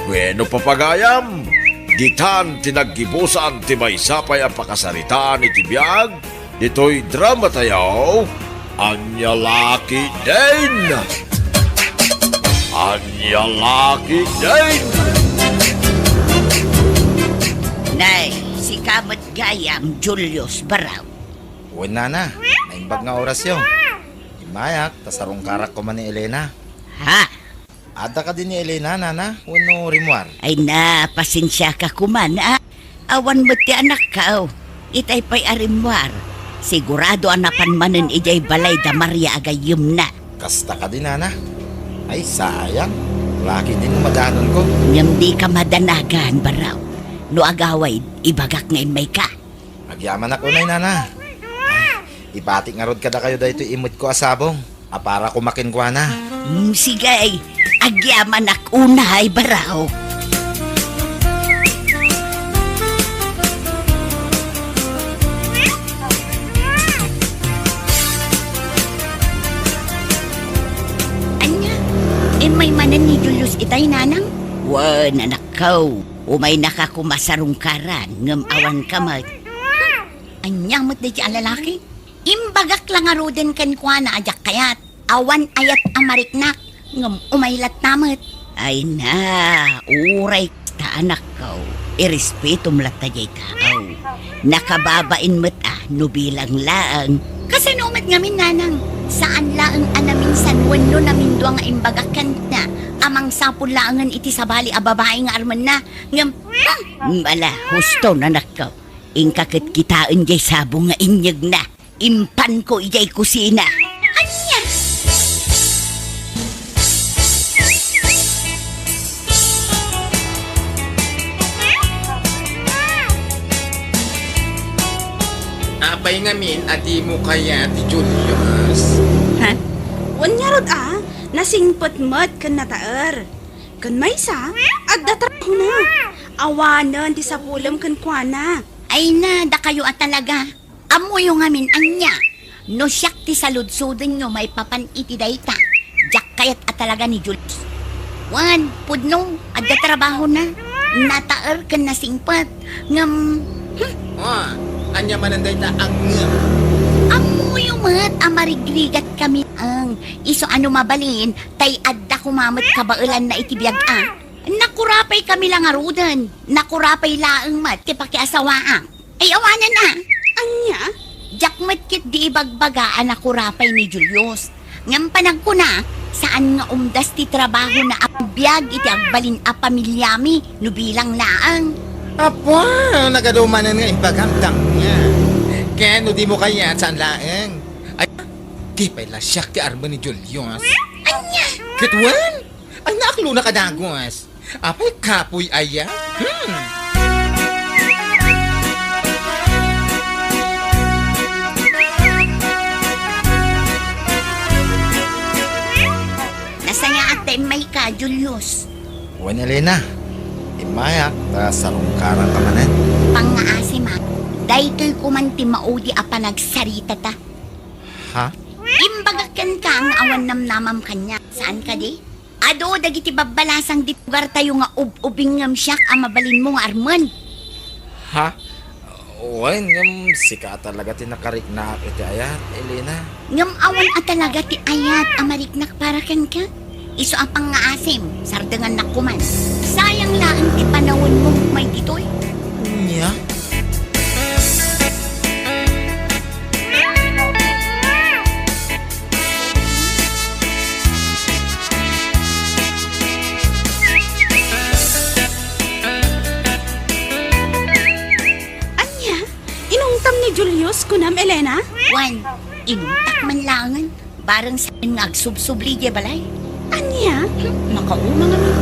Speaker 1: Bueno papagayam, ditan tinaggibusan ti maysapay ang pakasaritaan iti biyag, dito'y drama tayaw, Anya Laki din! Anya Laki din!
Speaker 4: Nay, si Kamat Gayam Julius Baraw.
Speaker 2: Uwan na. Naimbag nga oras yun. Imayak, tasarong karak ko man ni Elena.
Speaker 4: Ha?
Speaker 2: Ada ka din ni Elena, nana. Uno rimwar.
Speaker 4: Ay na, pasensya ka kuman, ah. Awan mo ti anak ka, oh. Itay pa'y arimwar. Sigurado anapan manen ijay balay da Maria agayum na.
Speaker 2: Kasta ka din, nana. Ay, sayang. Laki din madanon ko.
Speaker 4: Ngam di ka madanagan, Baraw. No agaway, ibagak ngayon may ka.
Speaker 2: Agyaman ako na, nana. Ay, ipatik nga rod kada kayo dahito imut ko asabong. Para kumakin ko na.
Speaker 4: Sige, agyaman ak unay, Baraw. Anya, may manan ni Julius itay nanang? Wan, anak ko. Umay nakakumasarungkaran, ngam awan kamay. Anya mo't na dyan lalaki? Imbagak lang aroden kan kwa na ajak kayat. Awan ayat amariknak, ngam umaylat namat. Ay na, uray ta anak ko. Irespeto mo lat tajay tao. Nakababain mo't no bilang laang. Kasi numat ngamin nanang, saan laang anamin sanwan no namin doang imbagakan na. amang sapon laangan iti sabali a babae nga arman na. Ngam, bala, husto na nakaw. Ingkakit kitaan jay sabong nga inyag na. Impan ko ijay kusina. Anya!
Speaker 3: Apay ngamin, adi mo kaya ti Julius.
Speaker 4: Ha?
Speaker 5: Wanyarod nasingpot mat kan nataer. Kan maysa, adda trabaho na. Awanan ti sapulam kan kuana.
Speaker 4: Ay na, da kayo at talaga. Amo yung amin anya. No siyak ti saludsudan nyo may papan iti dayta. Jak kayat at talaga ni Julius. Wan, pudno, adda trabaho na. Nataer kan nasingpat. Ngam,
Speaker 3: Anya mananday na ang
Speaker 4: amo yung mat, amarigrigat kami ang. Iso ano mabalin, tay adda kumamat kabailan na itibiyag Nakurapay kami lang arudan. Nakurapay laang mat, ti pakiasawaang. Ay awanan na.
Speaker 5: Anya?
Speaker 4: Jakmat kit di ibagbagaan nakurapay ni Julius. Ngam panag ko na, saan nga umdas ti trabaho na abiyag iti agbalin a pamilyami, no bilang laang.
Speaker 3: Apo, nagadumanan nga ipagamtang niya. Kaya no di mo kaya saan laeng. Ay, di pa'y lasyak ti arma ni Julius.
Speaker 4: Anya!
Speaker 3: Kitwan? Ay, naaklo na kadagwas. Apay kapoy aya?
Speaker 4: Nasaya ate may ka, Julius.
Speaker 2: Wan Elena. Imayak, sarong karang kamanan.
Speaker 4: Pangaasi ma, daytoy kumanti maudi a panagsarita ta.
Speaker 2: Ha?
Speaker 4: Imbagakan ka ang awan namnamam kanya. Saan ka di? Ado, dagiti babalasang di lugar tayo nga ubing ngam siyak ang mabalin mo nga arman.
Speaker 2: Ha? Wan, ngam sika talaga tinakarik na iti ayat, Elena.
Speaker 4: Ngam awan at talaga ti ayat amariknak para kan ka. Iso ang pangaasim, sardangan na kuman. Sayang laan ti panawon mo may ditoy.
Speaker 3: Niya?
Speaker 5: Anya? Inungtam ni Julius kunam Elena?
Speaker 4: Wan, inuntak man langan. Barang sa nga agsubsubli di balay.
Speaker 5: Anya?
Speaker 4: Makauma nga mi.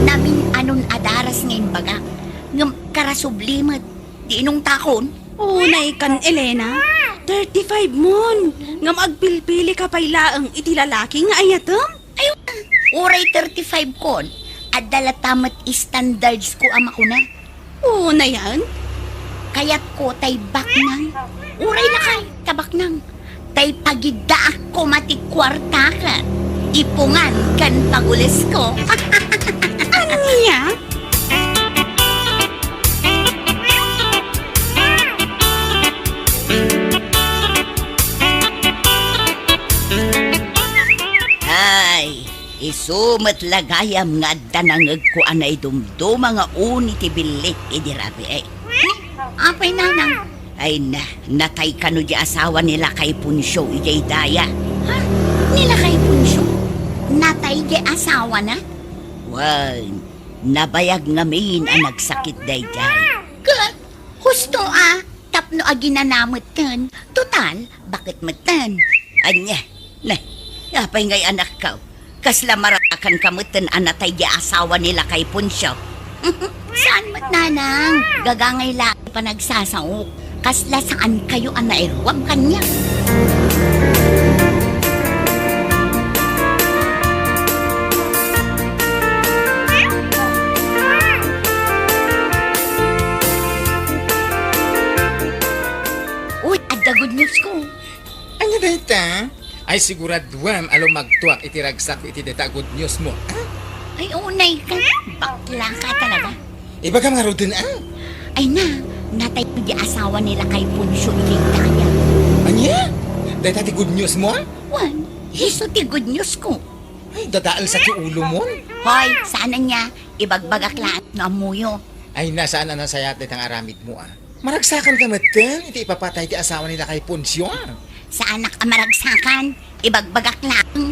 Speaker 4: Namin anon adaras ngayon baga. Ngam karasublimat. Di inong takon.
Speaker 5: Unay kan Elena? 35 mon. Ngam agpilpili ka pay laang iti lalaki nga ayatom?
Speaker 4: Ayun, uray 35 kon. At dalatamat standards ko ama ko na.
Speaker 5: Una yan?
Speaker 4: Kaya't ko tay baknang. Uray na kay, tabaknang. Tay pagida ako matikwarta ka. Ipungan kan pagulis ko.
Speaker 5: Anya?
Speaker 4: Ay, isumat lagayam nga danangag ko anay dumduma nga uni ti bilik idirabi ay. Apay nanang. Ay na, natay ka no di asawa nila kay Punsyo ijay daya. Ha? Nila kay Punsyo? Natay di asawa na? Wan, nabayag ngamin ang nagsakit dayday. Kat, husto tapno aginanamot kan. Total, bakit matan? Anya, na, apay ngay anak ka. Kasla marakan kamutan anatay di asawa nila kay Punsyo. Saan mat nanang? Gagangay laki pa nagsasaok. Kasla saan kayo ang nairwam kanya? Uy, adda good news ko.
Speaker 3: Anya dayta? Ay siguraduam alo magtuak iti ragsak iti data good news mo.
Speaker 4: Ay, unay ka. Bakla ka talaga.
Speaker 3: Iba ka nga rodin
Speaker 4: Ay na, natay di asawa nila kay Punsyo iti daya.
Speaker 3: Anya? Dayta ti good news mo?
Speaker 4: Wan, hiso ti good news ko.
Speaker 3: Ay, dadaal sa ti ulo mo.
Speaker 4: Hoy, sana niya, ibagbagak lang na amuyo.
Speaker 3: Ay, nasaan na nasayat ang aramid mo Maragsakan ka matan, iti ipapatay ti asawa nila kay Punsyo
Speaker 4: Sa anak amaragsakan, ibagbagak lang.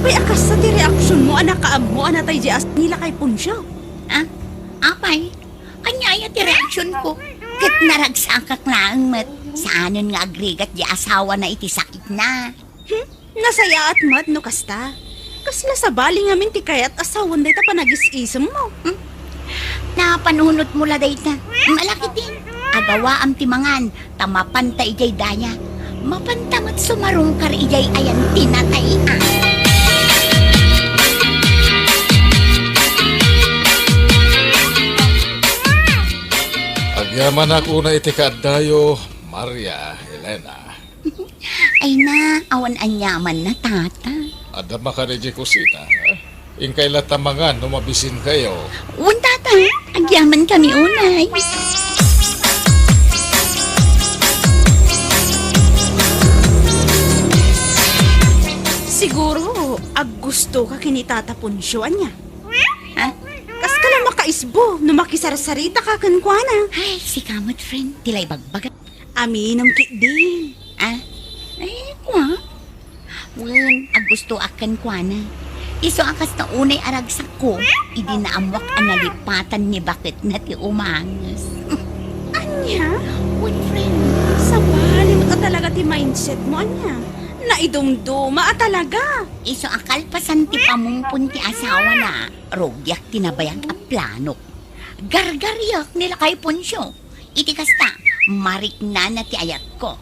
Speaker 5: Apay akas sa ti reaksyon mo, anak ka mo, anatay di as nila kay Punsyo.
Speaker 4: Ah, apay, kanyaya ti reaksyon ko. Kat naragsakak lang mat. Saanon nga agrigat di asawa na iti sakit na.
Speaker 5: Nasaya at mat no kasta. Kasla sa bali ngamin ti kayat asawan day ta panagis-isem mo.
Speaker 4: Napanunot mo la dayta. Malaki din. Agawa am timangan, tamapanta ijay daya. Mapantamat sumarong kar ijay ayan tinatay.
Speaker 1: Agyaman ako na iti kaadayo, Maria Helena.
Speaker 4: Ay na, awan anyaman na tata.
Speaker 1: Adama ka ni Jekosita, ha? Ingkay latamangan, numabisin kayo.
Speaker 4: Un tata, agyaman kami unay.
Speaker 5: Siguro, ag gusto ka kinitata Punsyo niya.
Speaker 4: Ha?
Speaker 5: Kas ka lang makaisbo, no makisarsarita ka kankwana.
Speaker 4: Ay, si kamot friend, tilay bagbaga.
Speaker 5: Aminom ki din.
Speaker 4: Ah? Ay, kwa? Wen, ag gusto akan kwa na. Iso akas na unay aragsak ko, idinaamwak ang nalipatan ni bakit na ti umangas.
Speaker 5: Anya?
Speaker 4: Wen, friend.
Speaker 5: Sa bali mo ka talaga ti mindset mo, anya. Naidumduma at talaga.
Speaker 4: Iso akal pasan ti pamumpun ti asawa na, rogyak tinabayag a plano. Gargaryak nila kay Punsyo. Iti kasta, marik na ti ayat ko.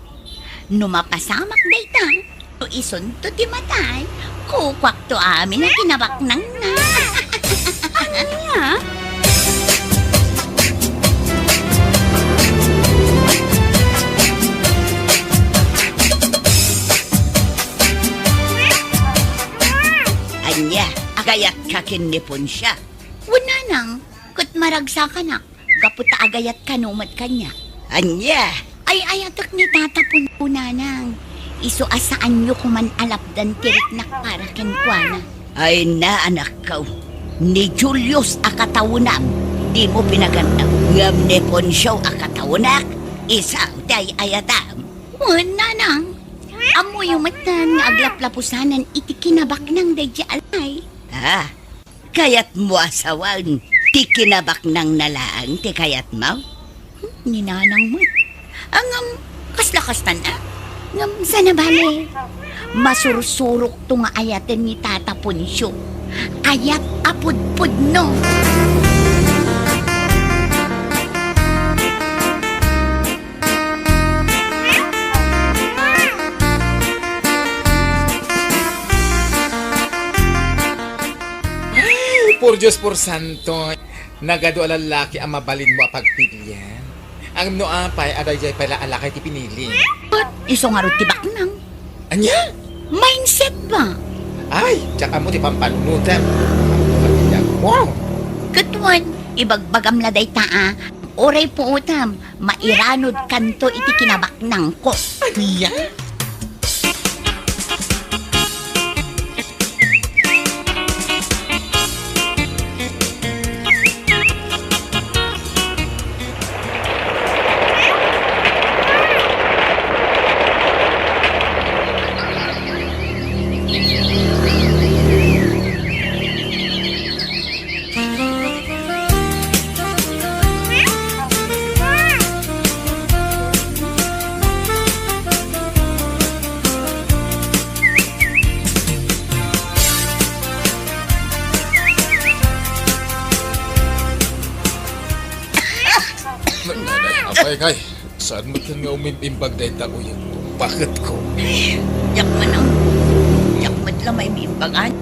Speaker 4: Numapasamak dayta, to ison to ti matay, kukwak to amin na kinabak nang na.
Speaker 5: Anya?
Speaker 4: Anya, agayat ka kinipon siya. Wala nang, kut maragsa ka na, kaputa agayat ka numat kanya. Anya, ay ayatak ni tatapon po nanang. Iso asaan nyo kuman alapdan tirik na para kenkwana. Ay na anak ko, ni Julius akatawunam, di mo pinagandang ngam ni Punsyo akatawunak, isaw day ayatam. Wala nang, amo yung matan nga aglaplapusanan iti kinabak ng dayja alay. Ah, kayat mo asawan, ti kinabak ng nalaang ti kayat mo? Ninanang mo. Ang kasla-kastan na. Ngam sana bale. Masursurok to nga ayaten ni Tata Punsyo. Ayat apud-pud no.
Speaker 3: Por Diyos por Santo, nagado lalaki ang mabalin mo pagpilian. Ang noapay adayjay pala alakay ti pinili.
Speaker 4: Iso nga rin tibak nang.
Speaker 3: Anya?
Speaker 4: Mindset ba?
Speaker 3: Ay, tsaka mo ti pampanunutan. Wow!
Speaker 4: Katuan, ibagbagam la day taa. Oray po utam, mairanod kanto iti kinabak nang ko.
Speaker 3: Anya?
Speaker 1: Apay kay, saan mo nga umimbimbag day tao yan? Bakit ko?
Speaker 4: Yak manang, yak madla may mimbagan.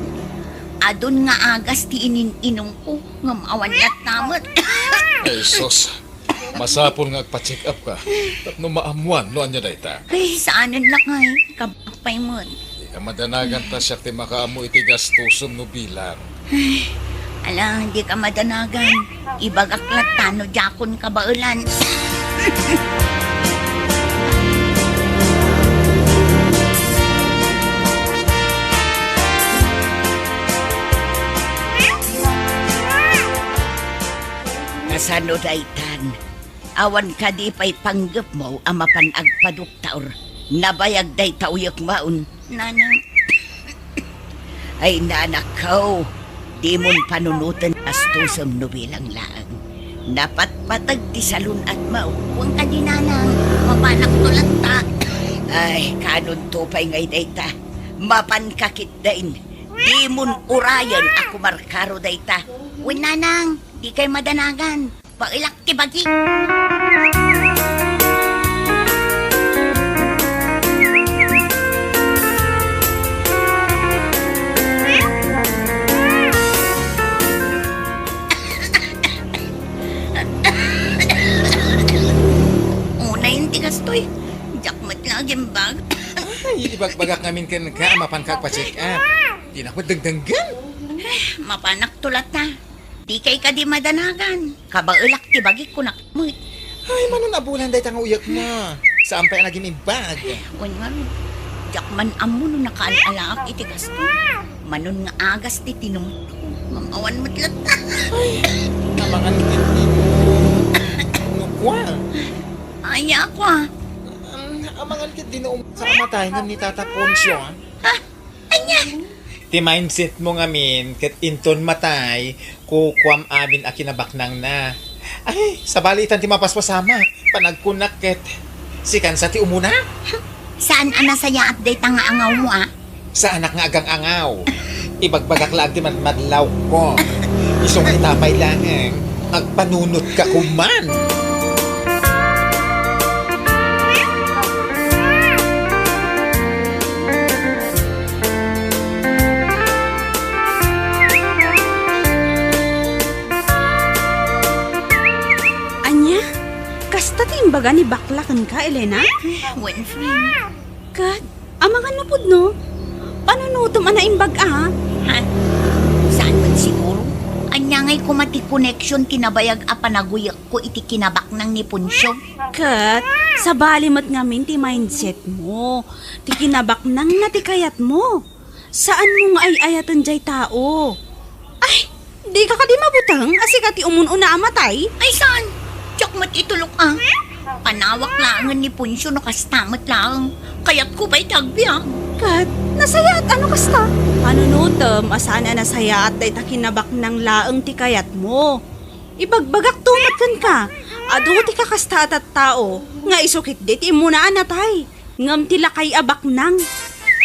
Speaker 4: Adon nga agas ti inin-inong ko, nga maawan at tamat.
Speaker 1: Ay sos, masapon nga agpa-check up ka. At no maamuan, no anya day ta.
Speaker 4: Ay, saanan lang ay, kabakpay mo.
Speaker 1: Di ka madanagan ta siya ti makaamu iti gastusom no bilang.
Speaker 4: Ala, hindi ka madanagan. Ibagaklat tano jakon kabaulan. Kasano daytan, awan ka di pa'y panggap mo ang mapanagpaduktaor. Nabayag day tauyak maun. Nanang, Ay nanakaw, di mon panunutan astusam nobelang laang. Napatpatag ti salun at mauwang ka di nanang, mapanak tulat ta. Ay, kanon tupay ngay dayta, mapankakit dain. Di mon urayan ako markaro dayta. Uy nanang, di kay madanagan, pailak ti bagi. Kastoy, jakmat lagi bag.
Speaker 3: Ay, ibagbagak namin ka, mapankag pa check up. Di na ko dagdanggan.
Speaker 4: Mapanak tulat na. Di kay ka di madanagan. Kabaulak ti bagi ko nakmut.
Speaker 3: Ay, manon abulan day tang uyak mo. Saan pa yung naging ibag?
Speaker 4: Unwan, jakman amo no nakaalalaak iti kastoy. Manon nga agas ti tinong. Mamawan matlat na.
Speaker 3: Namangan hindi mo. Nukwa.
Speaker 4: Ay, ako ah.
Speaker 3: Amangan kit din sa kamatay nga ni Tata Poncio.
Speaker 4: Ha? Anya?
Speaker 3: Ti mindset mo nga min, kat inton matay, kukwam amin a kinabaknang na. Ay, sa balitan ti mapaspasama, panagkunak ket. Sikan sa ti umuna?
Speaker 4: Saan ana saya at day tanga angaw mo ah?
Speaker 3: Sa anak nga agang angaw. Ibagbagak lang ti madlaw ko. Isong itapay lang agpanunot ka kuman.
Speaker 5: Kasta timbaga ni baklakan ka, Elena?
Speaker 4: When friend.
Speaker 5: Kat, amangan na pud no? Panunutom ana imbag ah?
Speaker 4: Ha? Saan man siguro? Anya ngay kumati connection tinabayag a panaguyak ko iti kinabak ng ni Punsyo.
Speaker 5: Kat, sa balimat ngamin ti mindset mo. Ti kinabak nang natikayat mo. Saan mo nga ay ayatan jay tao? Ay, di ka di mabutang asika ti umun-una amatay?
Speaker 4: Ay saan? Jakmat itulok ah. Panawak langan ni Punsyo no kastamat lang. Kaya't ko ba'y tagbiang?
Speaker 5: Kat, nasaya at ano kasta? Panunutom, asaan na nasaya at day takinabak ng laang ti kayat mo. Ibagbagak tumat kan ka. Ado ti kakasta at tao. Nga isukit di ti imunaan natay. Ngam tila kay abak nang.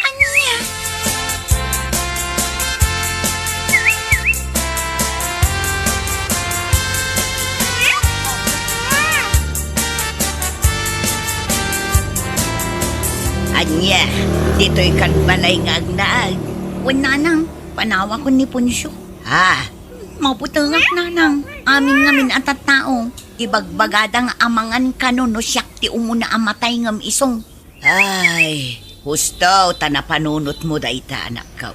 Speaker 4: Anya? Anya, dito'y kan balay nga agnaag. Wan nanang, panawa ko ni Punsyo. Ha? Maputangak nanang, amin ngamin at tao. Ibagbagadang amangan kanon no siyak ti umuna amatay ngam isong. Ay, husto, tanapanunot mo dayta anak ka.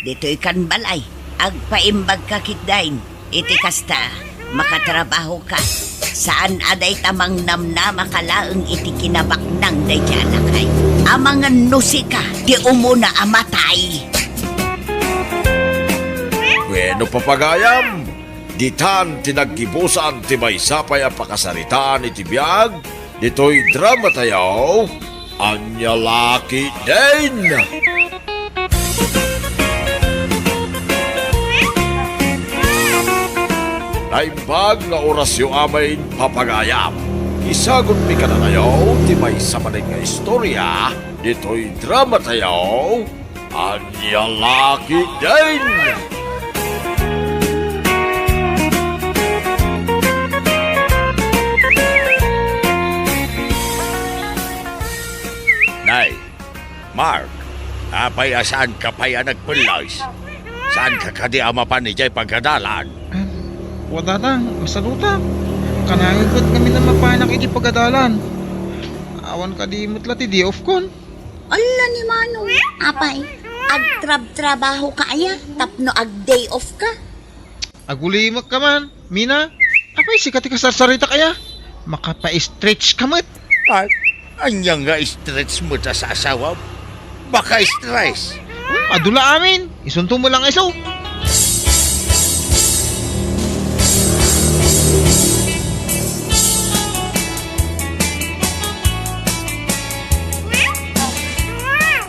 Speaker 4: Dito'y kan balay, agpaimbag ka kitdain. Iti kasta, makatrabaho ka. Saan aday tamang namnama kalaang iti kinabak ng dayjanakay. Amangan nusika, di umuna amatay.
Speaker 1: Bueno papagayam, ditan tinaggibusan ti maysapay a pakasaritaan iti biyag, dito'y drama tayaw, anya laki din. Naimbag nga orasyo amain papagayam. Isagot mi ka na ngayon, ti may samanig nga istorya, dito'y drama tayaw, anya laki din.
Speaker 8: Nay, Mark, apay asaan ka pa'y nagpulos? Saan ka kadi amapan ni Jay pagkadalan?
Speaker 6: Wala na, masaluta. Kanangigot kami na mapanak iti pagadalan. Awan ka di mutla ti di off kon.
Speaker 4: Ala ni Manong, apay, agtrab-trabaho ka aya, tapno ag-day off ka.
Speaker 6: Agulimak ka man, Mina. Apay sikat ka sarsarita kaya. Makapa-stretch ka mat.
Speaker 8: Mark, anyang nga stretch mo ta sa asawa? Baka stress.
Speaker 6: Adula amin. Isunto mo lang iso.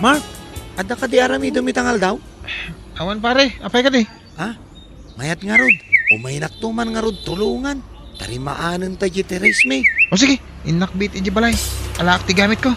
Speaker 9: Mark, ada ka di arami dumitangal daw?
Speaker 3: Awan pare, apay ka di?
Speaker 9: Ha? Mayat nga rod. O may naktuman nga rod tulungan. Tarimaanan tayo Teres me.
Speaker 3: O sige, inakbit iji balay. Alak ti gamit ko.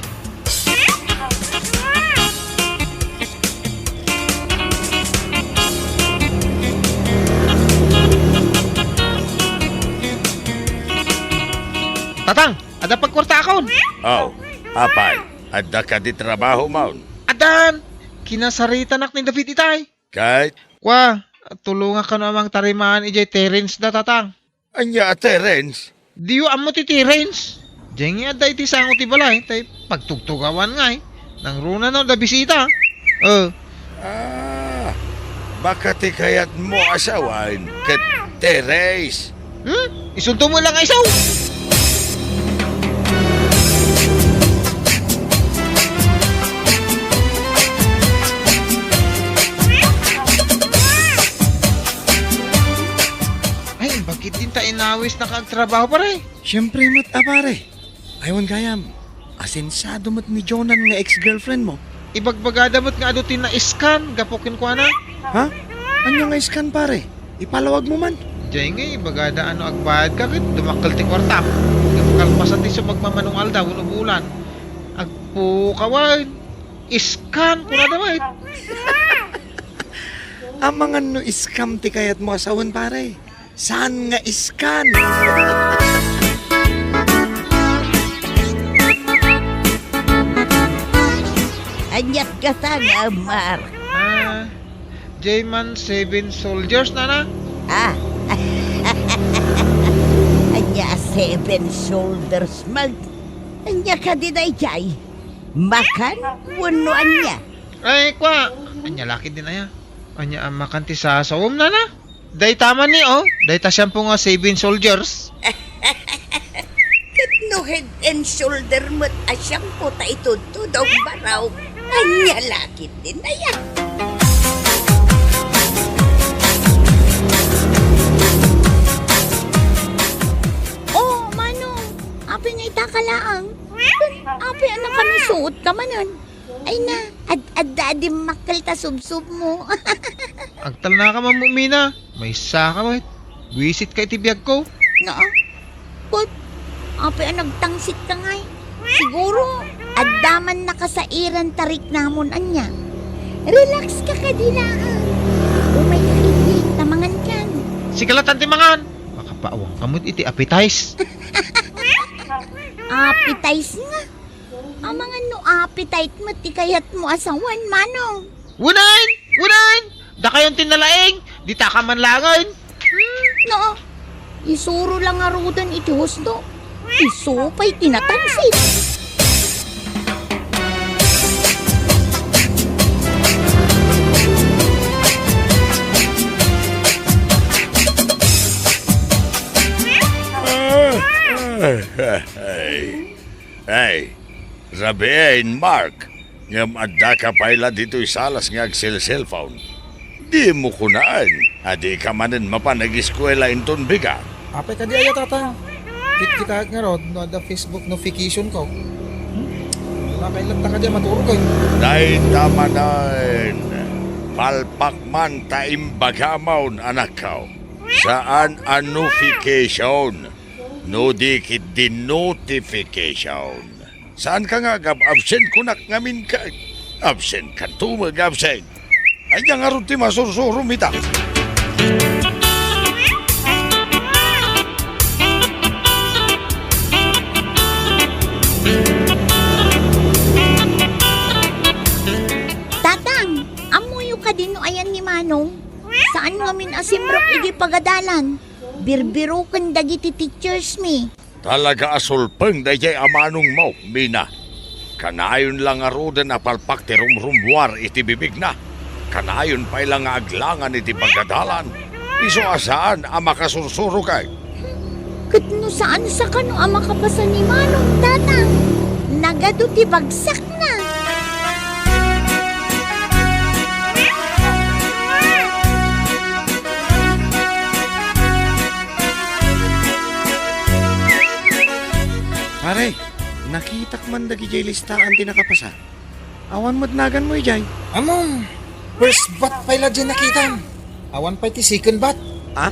Speaker 3: Tatang, ada pagkwarta akon.
Speaker 8: Oh, apay. Adda ka di trabaho maun.
Speaker 3: Adan, kinasarita nak ni David itay.
Speaker 8: Kahit
Speaker 3: Kwa, tulungan ka namang tarimaan ijay Terence da tatang.
Speaker 8: anya Terence.
Speaker 3: Diyo amo ti Terence. Diyan nga da iti sango ti balay, tay pagtugtugawan nga nang runa no da bisita.
Speaker 8: Ah, baka ti kayat mo asawan ket Teres.
Speaker 3: Isunto mo lang isaw. Ay, bakit din ta inawis na kagtrabaho pare?
Speaker 9: Siyempre mat apare. Aywan kayam. Asensado mat ni Jonan nga ex-girlfriend mo.
Speaker 3: Ibagbagada mo't nga adutin na iskan, gapukin ko na.
Speaker 9: Ha? Anya nga iskan pare? Ipalawag mo man.
Speaker 3: Diyan nga, ibagada ano agbayad ka kit, dumakal ti kwarta. Kalpasan ti sa magmamanungal daw, uno bulan. Agpo kawan, iskan ko na dawait.
Speaker 9: Ang mga no iskam ti kayat mo asawan pare. Saan nga iskan?
Speaker 4: Anyat ka ta nga, Mark.
Speaker 3: J-Man 7 soldiers na.
Speaker 4: Ah, anya 7 shoulders mag. Anya ka di dayjay. Makan, wano anya.
Speaker 3: Ay, kwa. Anya laki din aya. Anya ang makanti sa sawom na. Day tama ni, oh. Day ta siyang po nga 7 soldiers.
Speaker 4: No head and shoulder mo't asyang puta ito tudong baraw. Anya lakit din na yan. Oh, Manong. Api nga itakalaang. Api ang nakanusuot ka manon. Ay na, ad-ad-adi makal ta subsub mo.
Speaker 3: Agtal na ka mamumina. May saka mo. Visit kay tibiyag ko.
Speaker 4: Noo. But, api ang nagtangsit ka ngay. Siguro, addaman na ka sa iran tarik namon anya. Relax ka kadilaan. Umay ka hindi, tamangan kan.
Speaker 3: Sigalatan timangan. Makapaawang kamot iti appetize.
Speaker 4: Appetize nga. Ang mga no appetite mo, ti kayat mo asawan, Manong.
Speaker 3: Wunain! Wunain! Da kayong tinalaing. Di ta ka man langan.
Speaker 4: No, isuro lang nga rudan iti husto. Isupay tinatansit.
Speaker 8: Hey, Rabein, Mark. Ngam adda ka paila dito isalas nga cellphone. Di mo kunaan. Adi ka manin mapanag-eskwela inton biga.
Speaker 6: Apay ka di aya tatang. Kita nga rod, no ada Facebook notification ko. Nakailan ta ka di maturo ko.
Speaker 8: Day tamanan. Palpak man taimbagamaon anak ko. Saan ang notification? No dikit din notification. Saan ka nga absent kunak ngamin ka? Absent ka tumag absent. Ay nga ron ti masursuro mita.
Speaker 4: Tatang, amuyo ka din no ayan ni Manong. Saan ngamin asimrok igi pagadalan? Birbiro kan dagiti teachers mi.
Speaker 8: Talaga asulpeng dayjay amanong mo, Mina. Kanayon lang arudan na palpak ti rumrumwar iti bibig na. Kanayon pa ilang aglangan iti pagkadalan. Iso asaan ang makasursuro kay.
Speaker 4: Katno saan sa kano ang makapasan ni Manong, tatang? Nagado ti bagsak na.
Speaker 9: Pare, nakita man dagi jay listaan ti nakapasa. Awan mo't nagan mo ijay.
Speaker 6: Among, First bat pala dyan nakita. Awan pa ti second bat.
Speaker 9: Ah?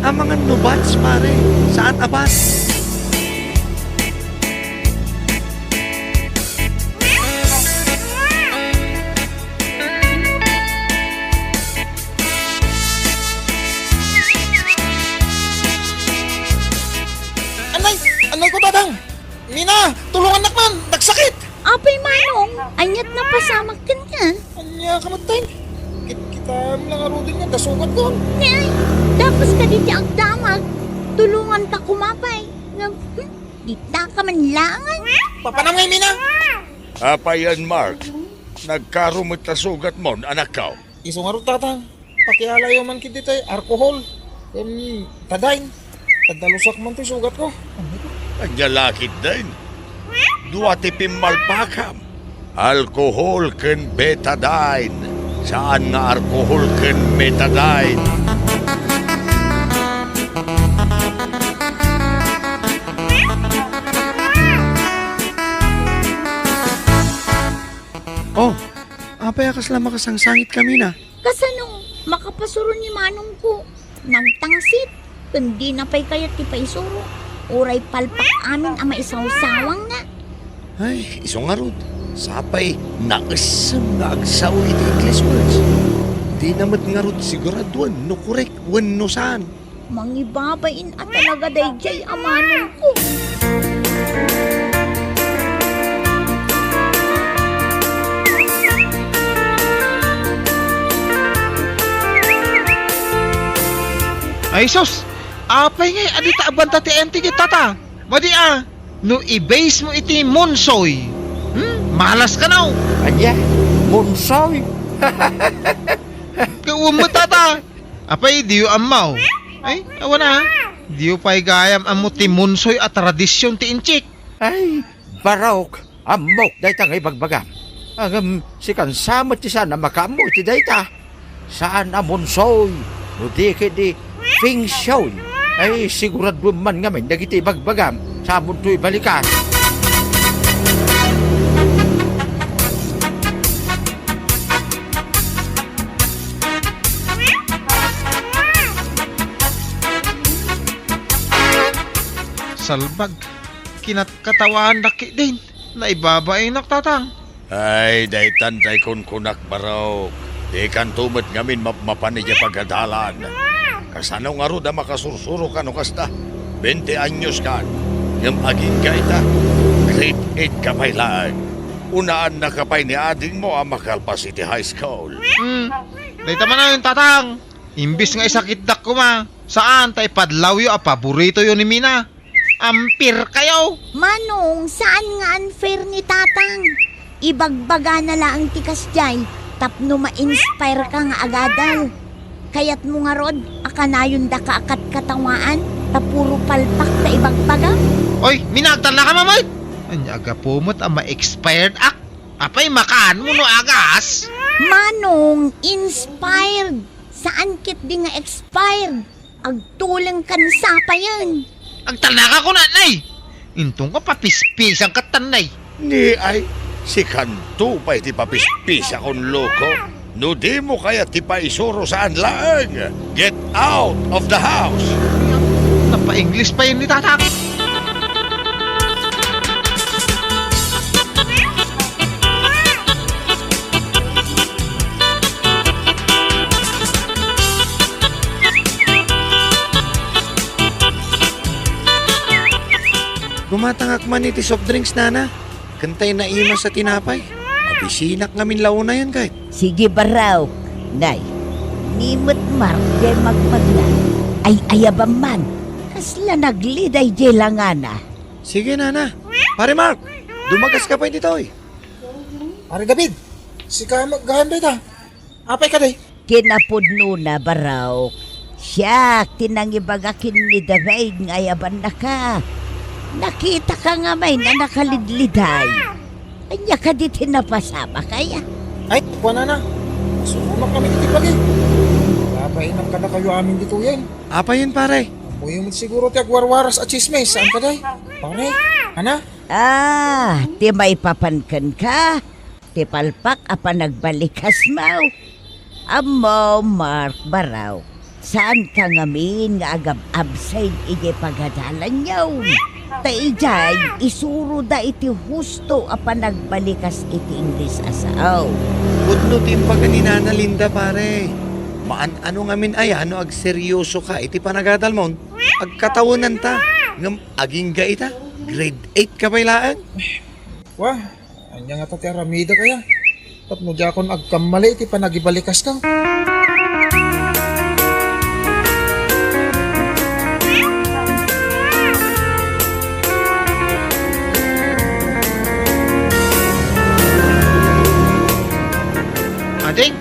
Speaker 9: Ang mga nubats, pare. Saan abat?
Speaker 6: Anay ko tatang. Mina, tulungan nakman. Nagsakit.
Speaker 4: Apay manong, anyat na pasamak ka na.
Speaker 6: Anya ka matay. Kita lang arudin nga. Dasugat ko.
Speaker 4: Ngay, tapos ka diti ang damag. Tulungan ta kumapay. Di ta ka man langan.
Speaker 6: Papanam ngay, Mina.
Speaker 8: Apayan, Mark. Nagkarumot na sugat mo, anak ka.
Speaker 6: Isong arot tatang. Pakialayo man kiti tay. Alcohol. Tadain. Tadalusak man ti sugat ko.
Speaker 8: Anyalakit din. Duwati pimalpakam. Alkohol ken betadine. Saan nga alkohol ken betadine?
Speaker 9: Oh, apay akas lang makasangsangit kami na.
Speaker 4: Kasanong makapasuro ni manong ko. Nagtangsit. Kundi na pa'y kayat ti paisuro. Uray palpak amin ang maisawsawang nga.
Speaker 9: Ay, isong nga rod. Sapay, naasam na agsaw iti English words. Di naman nga rod siguraduan no correct when no saan.
Speaker 4: Mangibabain at talaga dayjay amanong ko.
Speaker 3: Ay sus, apay ngay adita abanta ti enti kita. Madi no i-base mo iti monsoy. Malas ka now.
Speaker 1: Anya, monsoy.
Speaker 3: Kawam mo tata. Apay diyo amaw. Ay, awan na. Diyo pa'y gayam amo ti monsoy at tradisyon ti inchik.
Speaker 1: Ay, barok. Amok, dayta ngay bagbagam. Agam, si kansamot ti sana makamo ti dayta. Saan ang monsoy? No di di Feng Shui. Ay, sigurado man nga may dagiti bagbagam. Sa munto'y balikan.
Speaker 3: Salbag, kinatkatawan daki din. Naibabay naktatang.
Speaker 8: Ay, daytan tay kun kunak barok. Di kan tumot ngamin mapanidya pagadalan. Kasano nga ro da makasursuro ka no kasta. 20 anyos ka. Yung aging kaita. Grade 8 ka pa'y lang. Unaan na ka pa'y ni ading mo ang Makalpa City High School.
Speaker 3: Dayta man na yung tatang. Imbis nga isakit dak ko ma. Saan tay padlaw yo a paborito yo ni Mina. Ampir kayo.
Speaker 4: Manong, saan nga unfair ni tatang? Ibagbaga na lang tikas dyan. Tapno ma-inspire ka nga agadal. Kayat mo nga rod, akanayon da ka akat katawaan. Tapuro palpak na ibagbaga.
Speaker 3: Oy, minagtal na ka mamay. Anya aga pumot ang ma-expired act. Apay makaan mo no agas.
Speaker 4: Manong, inspired. Saan kit di nga expired? Agtulang kansa pa yan.
Speaker 3: Agtal na ka ko na, nay. Intong ka papispisang katanay.
Speaker 8: Ni ay, si Kanto pa'y ti papispis akong loko. No di mo kaya ti paisuro saan lang. Get out of the house.
Speaker 3: Napa-English pa yun ni tatang.
Speaker 9: Gumatangak man iti soft drinks, nana. Kantay na ima sa tinapay. Mabisinak ngamin launa yan kahit.
Speaker 4: Sige baraw, nay. Nimot Mark jay magmaglan. Ay ayabam man. Kasla nagliday jay langana.
Speaker 9: Sige, nana. Pare Mark, dumagas ka pa hindi toy.
Speaker 6: Pare David. Si ka maggahanday ta. Apay ka day.
Speaker 4: Kinapudno na baraw. Siya, tinangibagakin ni David ng ayaban na ka. Nakita ka nga may na nakalidliday. Anya ka di tinapasama kaya?
Speaker 6: Ay, kuha na. Sumunok kami dito pagi. Papainam ka na kayo amin dito yan.
Speaker 9: Apa yun, pare?
Speaker 6: Muyo mo siguro ti agwarwaras at chismes. Saan ka day? Pare, ana?
Speaker 4: Ah, ti may papankan ka. ti palpak apa nagbalikas mau. Amo, Mark Baraw. Saan ka ngamin nga agab-abside ije pagadalan yaw? Taijay, isuro da iti husto apa nagbalikas iti Ingles asaw.
Speaker 9: Pudno timbaga ni Nana Linda, pare. Ano ngamin ay ano ag seryoso ka iti panagadal mon. Agkatawanan ta. Ngam aging ga ita. Grade 8 ka bailaan.
Speaker 6: Wah, anya nga ta ti aramida kaya. Tapno jakon agkamali iti panagibalikas ka.
Speaker 3: Ading,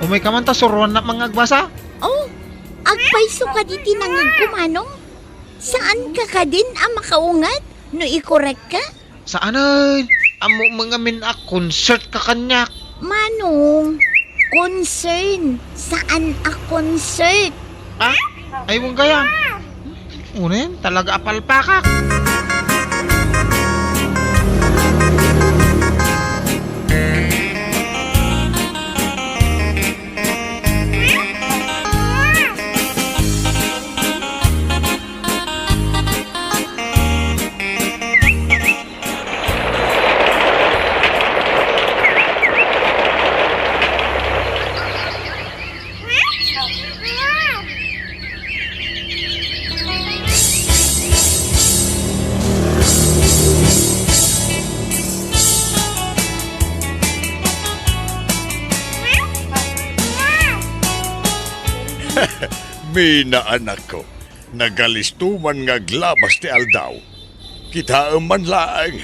Speaker 3: umay ka man ta suruan na mga agbasa?
Speaker 4: Oh, agpaiso ka di tinangag kumanong? Saan ka ka din ang makaungat? No i-correct ka?
Speaker 3: Saan ay? Amo mga min a concert ka kanyak.
Speaker 4: Manong, concern. Saan a concert?
Speaker 3: Ah? Ay mong gaya. Unen, talaga apalpakak.
Speaker 8: Mina anak ko, nagalistuman nga glabas ti aldaw. Kita man laang.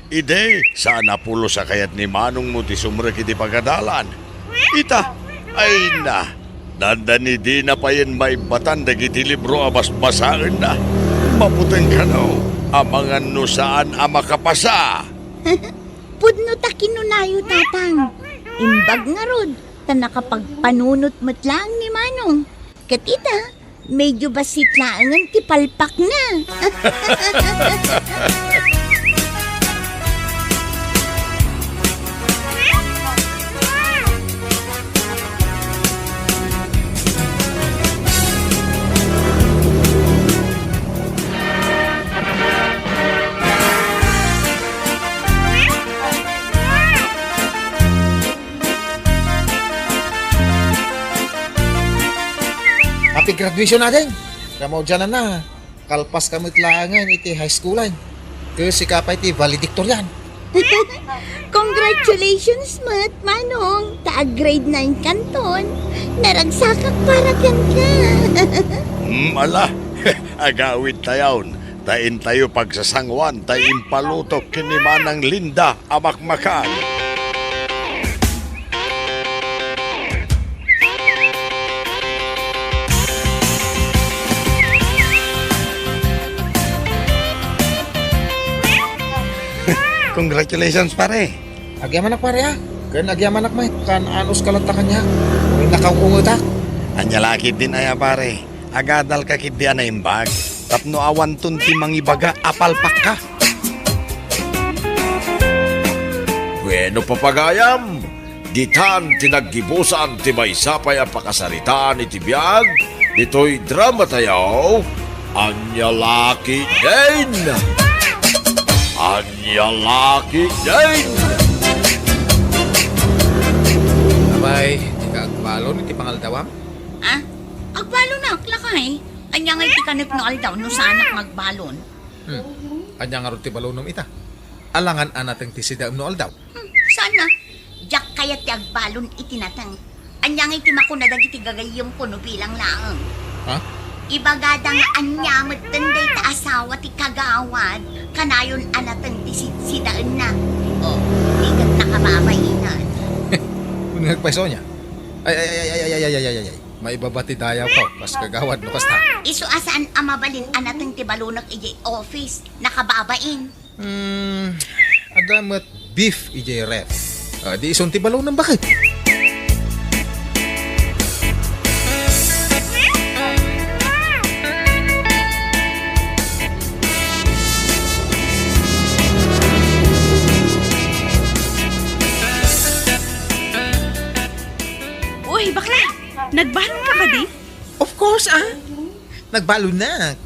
Speaker 8: Ide, sana pulo sa kayat ni Manong mo ti sumrek iti pagadalan. Ita, ay na. Dandani di na pa yan may batan dagiti libro abas basaan na. Maputeng ka no, amangan no saan amakapasa.
Speaker 4: Pudno ta kinunayo tatang. Imbag nga rod, ta nakapagpanunot mo't lang ni Manong. Katita, medyo basitlaangan ti palpak na.
Speaker 6: Happy graduation natin. Kamo dyan na. Kalpas kamo itlangan iti high schoolan. Kasi kapay iti valedictorian.
Speaker 4: Congratulations, Mat, Manong. Taag grade 9 kanton. Naragsakak para kan ka.
Speaker 8: Ala, agawid tayon. Tain tayo pagsasangwan, tain palutok kini Manang Linda amakmakan.
Speaker 9: Congratulations, pare.
Speaker 6: Agyaman pare ha. Kan agyaman may kan anos kalanta kanya. Uy nakauungot ha.
Speaker 9: Anya lakit din aya, pare. Agadal ka kit di na imbag. Tapno awan tun ti mangibaga apalpak ka.
Speaker 1: Bueno papagayam, ditan tinaggibusan ti may sapay ang pakasaritaan iti biyag, dito'y drama tayo, Anya Laki din! Anya Laki din!
Speaker 2: Abay, di ka agbalon iti pangaldawam?
Speaker 4: Ah, agbalo na, klakay. Anya nga iti kanip no aldaw no sanak magbalon.
Speaker 2: Anya nga ron ti balonom ita. Alangan anateng ti sidam no aldaw.
Speaker 4: Sana, jak kayat ti agbalon itinatang. Anya nga iti makunadag iti gagayong puno bilang laang.
Speaker 2: Ha?
Speaker 4: Ibagada nga anya matenday ta asawa ti kagawad. Kanayon anatang ti sidaan na. O, di kat nakababainan.
Speaker 2: Kung nagpaiso niya. Ay. Maibabati dayaw ko. Kas kagawad no kasta.
Speaker 4: Iso asaan amabalin anatang ti balunok iji office. Nakababain.
Speaker 2: Adamat beef ije ref. Di ison ti balon ng bakit?
Speaker 5: Nagbalon ka ka di?
Speaker 3: Of course, nagbalunak.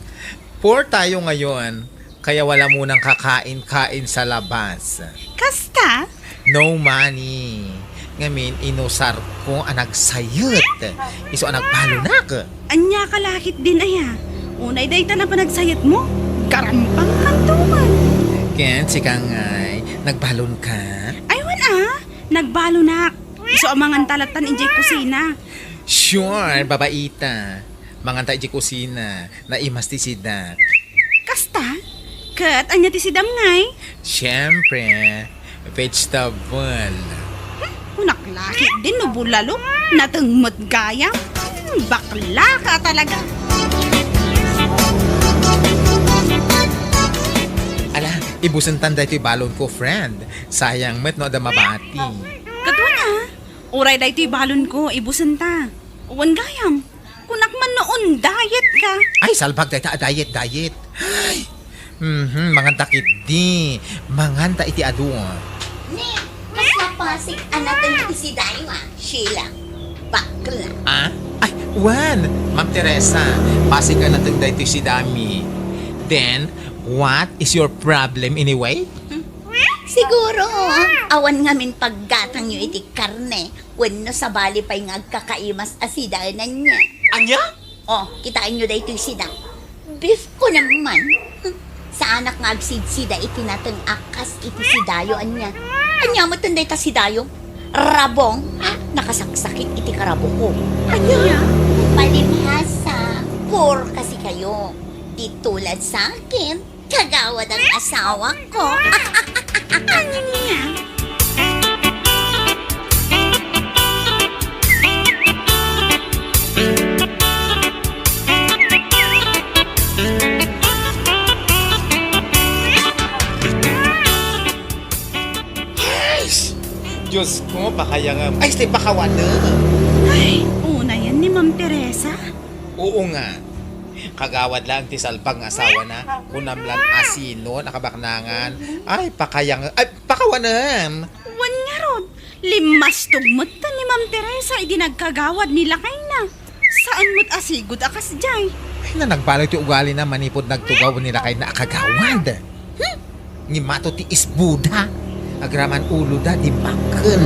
Speaker 3: Poor tayo ngayon, kaya wala munang kakain-kain sa labas.
Speaker 5: Kasta?
Speaker 3: No money. Ngamin, inusar ko ang nagsayot. Iso ang nagbalunak.
Speaker 5: Anya ka lakit din aya. Unay day ta na panagsayat mo. Karampang kantuman.
Speaker 3: Ken, sikangay, nagbalon ka?
Speaker 5: Aywan nagbalunak. Iso ang mga talatan injay kusina.
Speaker 3: Sure, babaita. Manganta iji kusina na imas ti sidak.
Speaker 5: Kasta? Kat, anya ti sidam ngay?
Speaker 3: Siyempre, vegetable.
Speaker 5: Unaklaki din no bulalo. Natangmot gaya. Bakla ka talaga.
Speaker 3: Ala, ibusan tanda ito balon ko, friend. Sayang met no da mabati.
Speaker 5: Katwa na. Uray da ito'y balon ko, ibusan ta. Uwan gayam. Kunak man noon, diet ka.
Speaker 3: Ay, salbag dayta diet. Ay, manganta kit di. Manganta iti adu.
Speaker 4: Ne, mas mapasik anatan si Daiwa, Sheila. Bakla.
Speaker 3: Ay, Juan, Ma'am Teresa, pasig ka natin dito si Dami. Then, what is your problem anyway?
Speaker 4: Siguro, awan nga min paggatang nyo iti karne, wenno sa bali pa'y ngagkakaimas asidanan niya.
Speaker 3: Anya?
Speaker 4: Oh, kitain nyo dahito yung sida. Beef ko naman. Sa anak nga agsidsida iti natang akas iti sidayo anya. Anya mo tanday ta sidayo? Rabong, nakasaksakit iti karabo ko. Anya? Palibhasa, poor kasi kayo. Di tulad sa akin, kagawad ang asawa ko.
Speaker 5: Anya?
Speaker 3: Diyos ko, baka yung... Ay, stay, baka wala.
Speaker 5: Ay, una yan ni Ma'am Teresa.
Speaker 3: Oo nga. Kagawad lang ti salpag nga asawa na. Kunamlan asino, nakabaknangan. Ay, pakayang... Ay, pakawanam.
Speaker 5: Wan nga ron. Limas tugmot ta ni Ma'am Teresa idi nagkagawad nila kay na. Saan mo't asigod akas jay?
Speaker 3: Ay, na nagbalot yung ugali na manipod nagtugaw nila kay na akagawad. Ni mato ti isbuda. Agraman ulo da di bakal.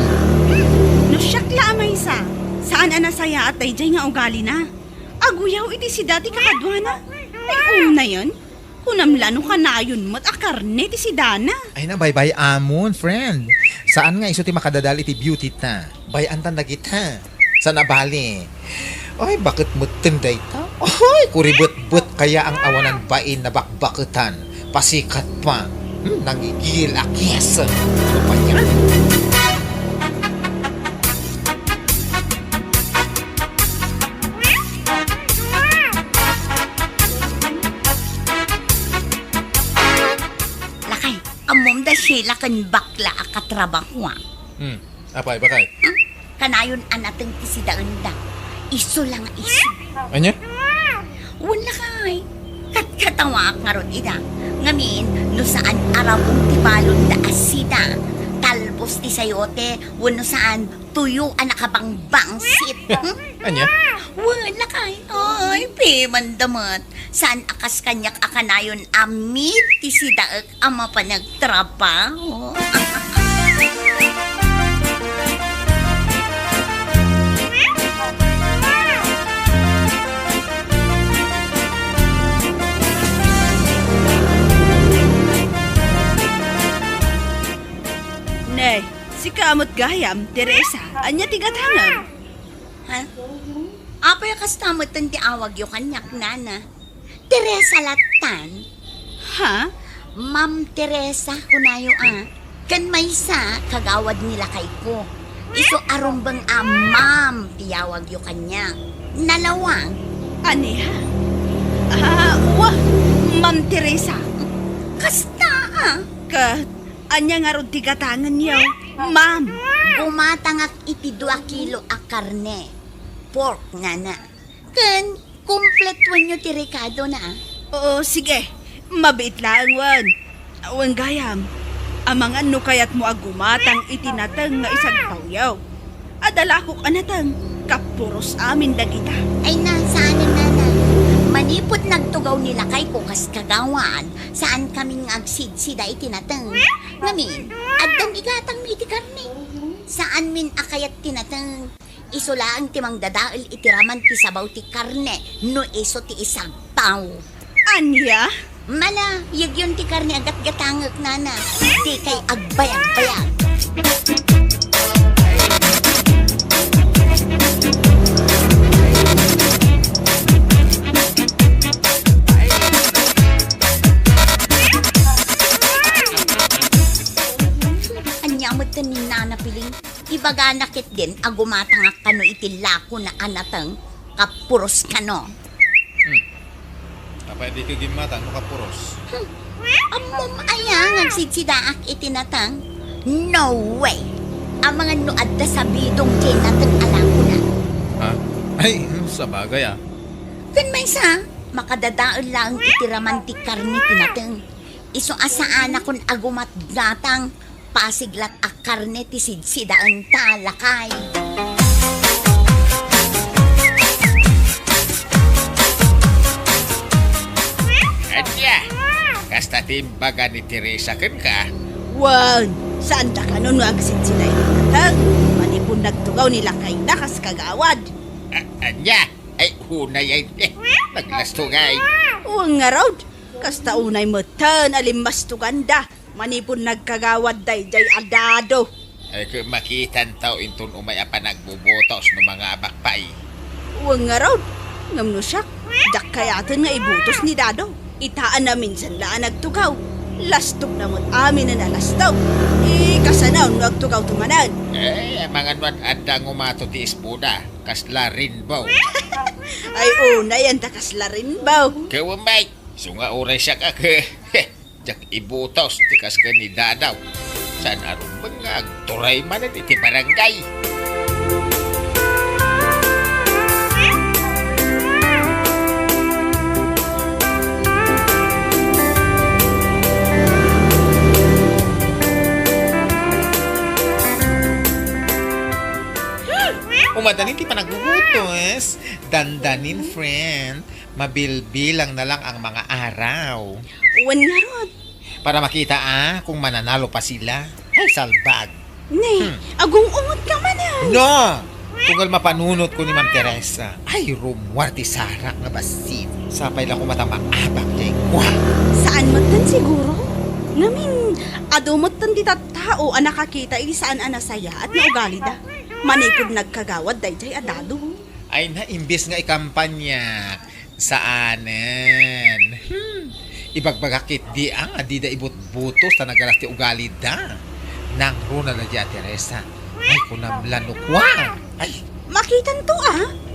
Speaker 5: No syakla amay sa. Saan anasaya at dayjay nga ugali na? Aguyaw iti si dati kakadwana. Ay una yon. Kunamlano ka na yun mo't akarne ti si Dana.
Speaker 3: Ay na, bye-bye amon, friend. Saan nga iso ti makadadal iti beauty ta? Bayan tanda kita. Sa nabali. Ay, bakit mo tinday ta? Ay, kuribot-bot kaya ang awanan bain na bakbakutan. Pasikat pa. Nangigil akyes. Ano pa yan?
Speaker 4: Lakay, amom da Sheila kan bakla akatrabaho.
Speaker 3: Apay, bakay?
Speaker 4: Kanayon anateng ti si Daanda. Iso lang iso.
Speaker 3: Anya?
Speaker 4: Wala kay. Katkatawa nga ron ida. Ngamin, no saan arabong ti balon da asida. Talbos ti sayote, wano saan tuyo ang nakabangbangsit.
Speaker 3: Anya?
Speaker 4: Wala kay. Ay, pimandamat. Saan akas kanyak akanayon amit ti si Daag ama pa nagtrabaho.
Speaker 5: Nay, si kamot gayam, Teresa, anya tigatangam.
Speaker 4: Ha? Apa yung kastamot ti awag yung kanyak nana? Teresa Latan.
Speaker 5: Ha?
Speaker 4: Ma'am Teresa kunayo Kan may sa kagawad nila kay ko. Iso arumbang ma'am tiyawag yung kanya. Nalawang.
Speaker 5: Aniha? Wah, Ma'am Teresa.
Speaker 4: Kasta
Speaker 5: Ka, anya nga ron tigatangan yaw. Ma'am.
Speaker 4: Bumatangak iti 2 kilo a karne. Pork nga na. Kan, kumpletuan nyo ti Ricardo na
Speaker 5: Oo, sige. Mabait lang, Wan. Wan gayam. Amangan no kayat mo agumatang itinatang nga isang pangyaw. Adala ko anatang. kapuros amin dagita.
Speaker 4: Ay nasaan ang nana? Manipot nagtugaw nila kay kukas kagawan. Saan kaming agsid-sida itinatang? Ngamin, addan igatang miti karne. Saan min akayat tinatang? Isula ang timang dadaal itiraman ti sabaw ti karne. No iso ti isang tao.
Speaker 5: Anya?
Speaker 4: Mala, yun ti karne agat-gatangak nana. Di kay agbayag-bayag. Anyamatan ni Nana Piling, ibaga nakit din agumatangak kano itilako na anatang kapuros kano.
Speaker 2: Kapay di ka gimata, ano kapuros?
Speaker 4: Amom ayang agsitsidaak itinatang. No way! Ang mga nuad na sabidong tinatang alam ko na.
Speaker 2: Ha? Ay, sa bagay ah.
Speaker 4: Kun may sa, makadadaon lang itiraman ti karni tinatang. Iso asaan akong agumat gatang, pasiglat ak karne ti sidsidaan talakay.
Speaker 7: Anya, kasta timbaga ni Teresa ken ka.
Speaker 5: Wan, saan ta ka nun agsit sila itinatang? Manipon nagtugaw nila kay nakas kagawad.
Speaker 7: Anya, ay hunay ay naglastugay.
Speaker 5: Uwang nga raw, kasta unay matan alimas tuganda. Manipon nagkagawad dayjay adado.
Speaker 7: Ay kung makitan tao intun umay apa nagbubotos no mga bakpay.
Speaker 5: Uwang nga raw, ngamno siya, dak kayatan nga ibutos ni Dado. Itaan na minsan laan nagtugaw. Lastog namot amin na nalastaw. Kasanaw nagtugaw tumanan.
Speaker 7: Eh, mga nuan adang umato ti ispuda, kasla rinbaw.
Speaker 5: Ay una yan takasla rin ba?
Speaker 7: Kawamay, sunga oray siya ka ke. Jak ibutos, tikas ka ni Dadaw. Saan aron mga turay man at iti barangay.
Speaker 3: Umadanin ti panagbubutos. Dandanin, friend. Mabilbilang na lang ang mga araw.
Speaker 5: Uwan nga raw.
Speaker 3: Para makita kung mananalo pa sila. Ay, salbag.
Speaker 5: Ne, agong ungot ka man ah.
Speaker 3: No! Tunggal mapanunot ko ni Ma'am Teresa. Ay, rumwarti sarak nga basit. Sapay lang ko matama abak niya. Wah!
Speaker 5: Saan matan siguro? Ngamin, adumot tan di tao ang nakakita saan anasaya at naugali da. Manipod nagkagawad dayjay adado.
Speaker 3: Ay na, imbis nga ikampanya. Saanen? Ibagbagakit di ang adida ibut-butos na nagalas ti ugali da. Nang runa na di Teresa. Ay, kunamlanok wa. Ay,
Speaker 5: Makitan to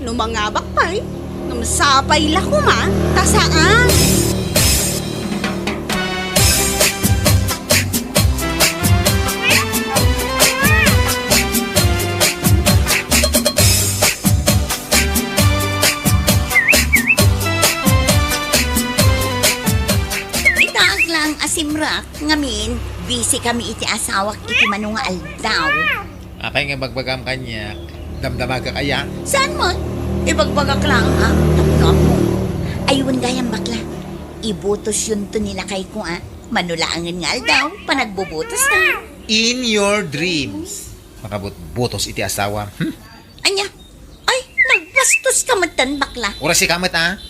Speaker 5: numangabak pa'y. Numsapay la kuma, tasaan.
Speaker 4: Itaag lang asimrak, ngamin, busy kami iti asawak iti manunga aldaw.
Speaker 3: apay nga bagbagam kanya. Damdamaga kaya?
Speaker 4: Saan mo? Ibagbagak lang Tapno mo. Ayun gayang bakla. Ibutos yun to nila kay ko Manulaangin nga aldaw, panagbubutos na.
Speaker 3: In your dreams. Makabut-butos iti asawa.
Speaker 4: Anya, ay, nagbastos ka matan bakla.
Speaker 3: Ura si kamat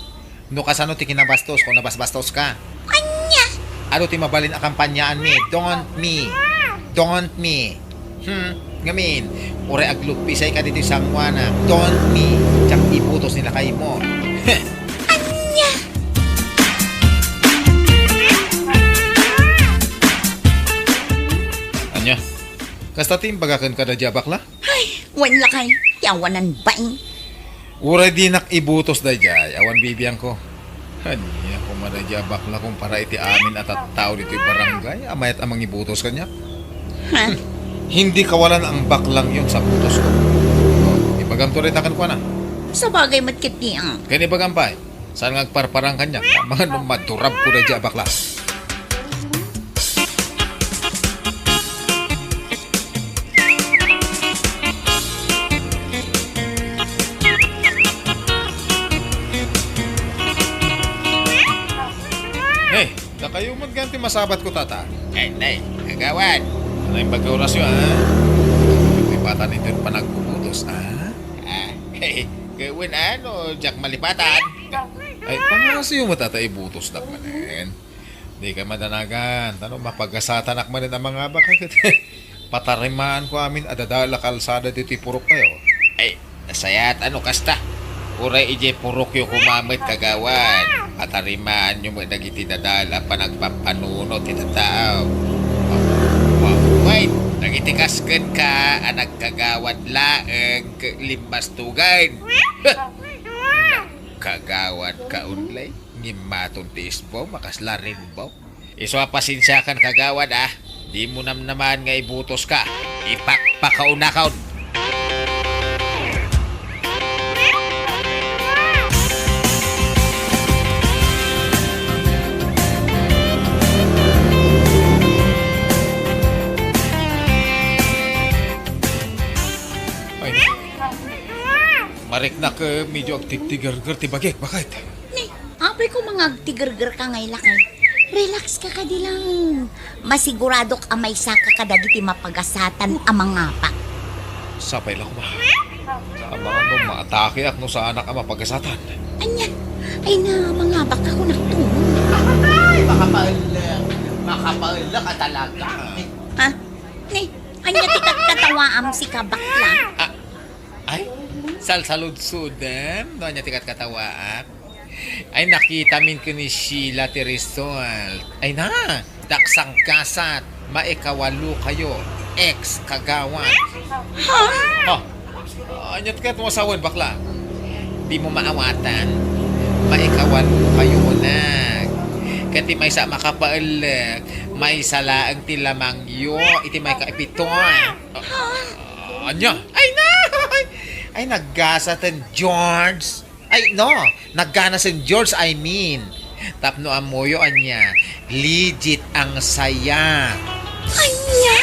Speaker 3: No kasano ti kinabastos kung nabasbastos ka.
Speaker 4: Anya,
Speaker 3: Ano ti mabalin a kampanyaan mi? Don't me. Don't me. Ngamin, ura aglupisay ka dito sa angwana. Don't me. Tsak iputos nila kay mo.
Speaker 4: anya.
Speaker 3: Anya? Kasta timbagakan ka na dya bakla?
Speaker 4: Ay, wala kay, yawanan baing.
Speaker 3: Ura di nak ibutos da dya. Awan bibiyang ko. Anya, kung madadya bakla kung para iti amin at tao dito yung barangay. Amayat amang ibutos kanya.
Speaker 4: Ha?
Speaker 3: Hindi kawalan ang baklang yun sa butos ko. Oh, ibagam to rin takan ko na.
Speaker 4: Sa bagay matkit niyang.
Speaker 3: Kaya ibagam pa Saan ngagparparang kanya? Mga nung madurab ko na dya bakla.
Speaker 7: Kayo man ganti masabat ko, tata.
Speaker 8: Ay, nay, kagawan.
Speaker 7: Ano yung pagkaurasyo, ha? Malipatan ito yung panagpuputos, ha?
Speaker 8: Gawin ano, Jack malipatan.
Speaker 7: Ay, pangasyo mo, tata, ibutos na manin. Di ka madanagan. Ano, mapagkasatanak manin ang mga bakit? Patarimaan ko amin adadala kalsada dito purok kayo.
Speaker 8: Ay, nasayat ano kasta. Uray ije purok yung kumamit kagawan. Patarimaan nyo mo nagiti dadala pa nagpampanuno titatao. Wait, nagitikasken ka, anak kagawad laeng limbas tugan. Kagawad ka unlay, ngimaton tiis bo, makaslarin bo. Iso pasensyakan kagawad ah. Di mo naman nga ibutos ka. Ipakpakaunakaon.
Speaker 7: Ay, marik na ka medyo agtig-tigar-gar tibagik. Bakit?
Speaker 4: Ni, apay ko mga tiger-ger ka ngay lakay. Relax ka ka di lang. Masigurado ka may saka ka dagiti mapagasatan amang ngapa.
Speaker 7: Sapay lang ba? Abangan mo maatake ak no sa anak ang mapagasatan.
Speaker 4: Anya, ay na mga baka ko nagtungo.
Speaker 2: Makapaula ka talaga.
Speaker 4: Ha? Ni, anya tikat katawaam si kabakla.
Speaker 7: Ay, salsalud-sudan. Doon niya tikat katawaan. Ay, nakita min ko ni Sheila Teresol. Ay na, daksang kasat. Maikawalo kayo. Ex-kagawan.
Speaker 4: Ha?
Speaker 7: Oh, anyat ka tumasawan, bakla. Di mo maawatan. Maikawalo kayo na. Kati may sa makapaal. May salaang tilamang yo. Iti may kaipito. Anya? Ay na! Ay, naggasatan George. Ay, no. Naggana si George, I mean. Tapno amoyo anya. Legit ang saya.
Speaker 4: Anya?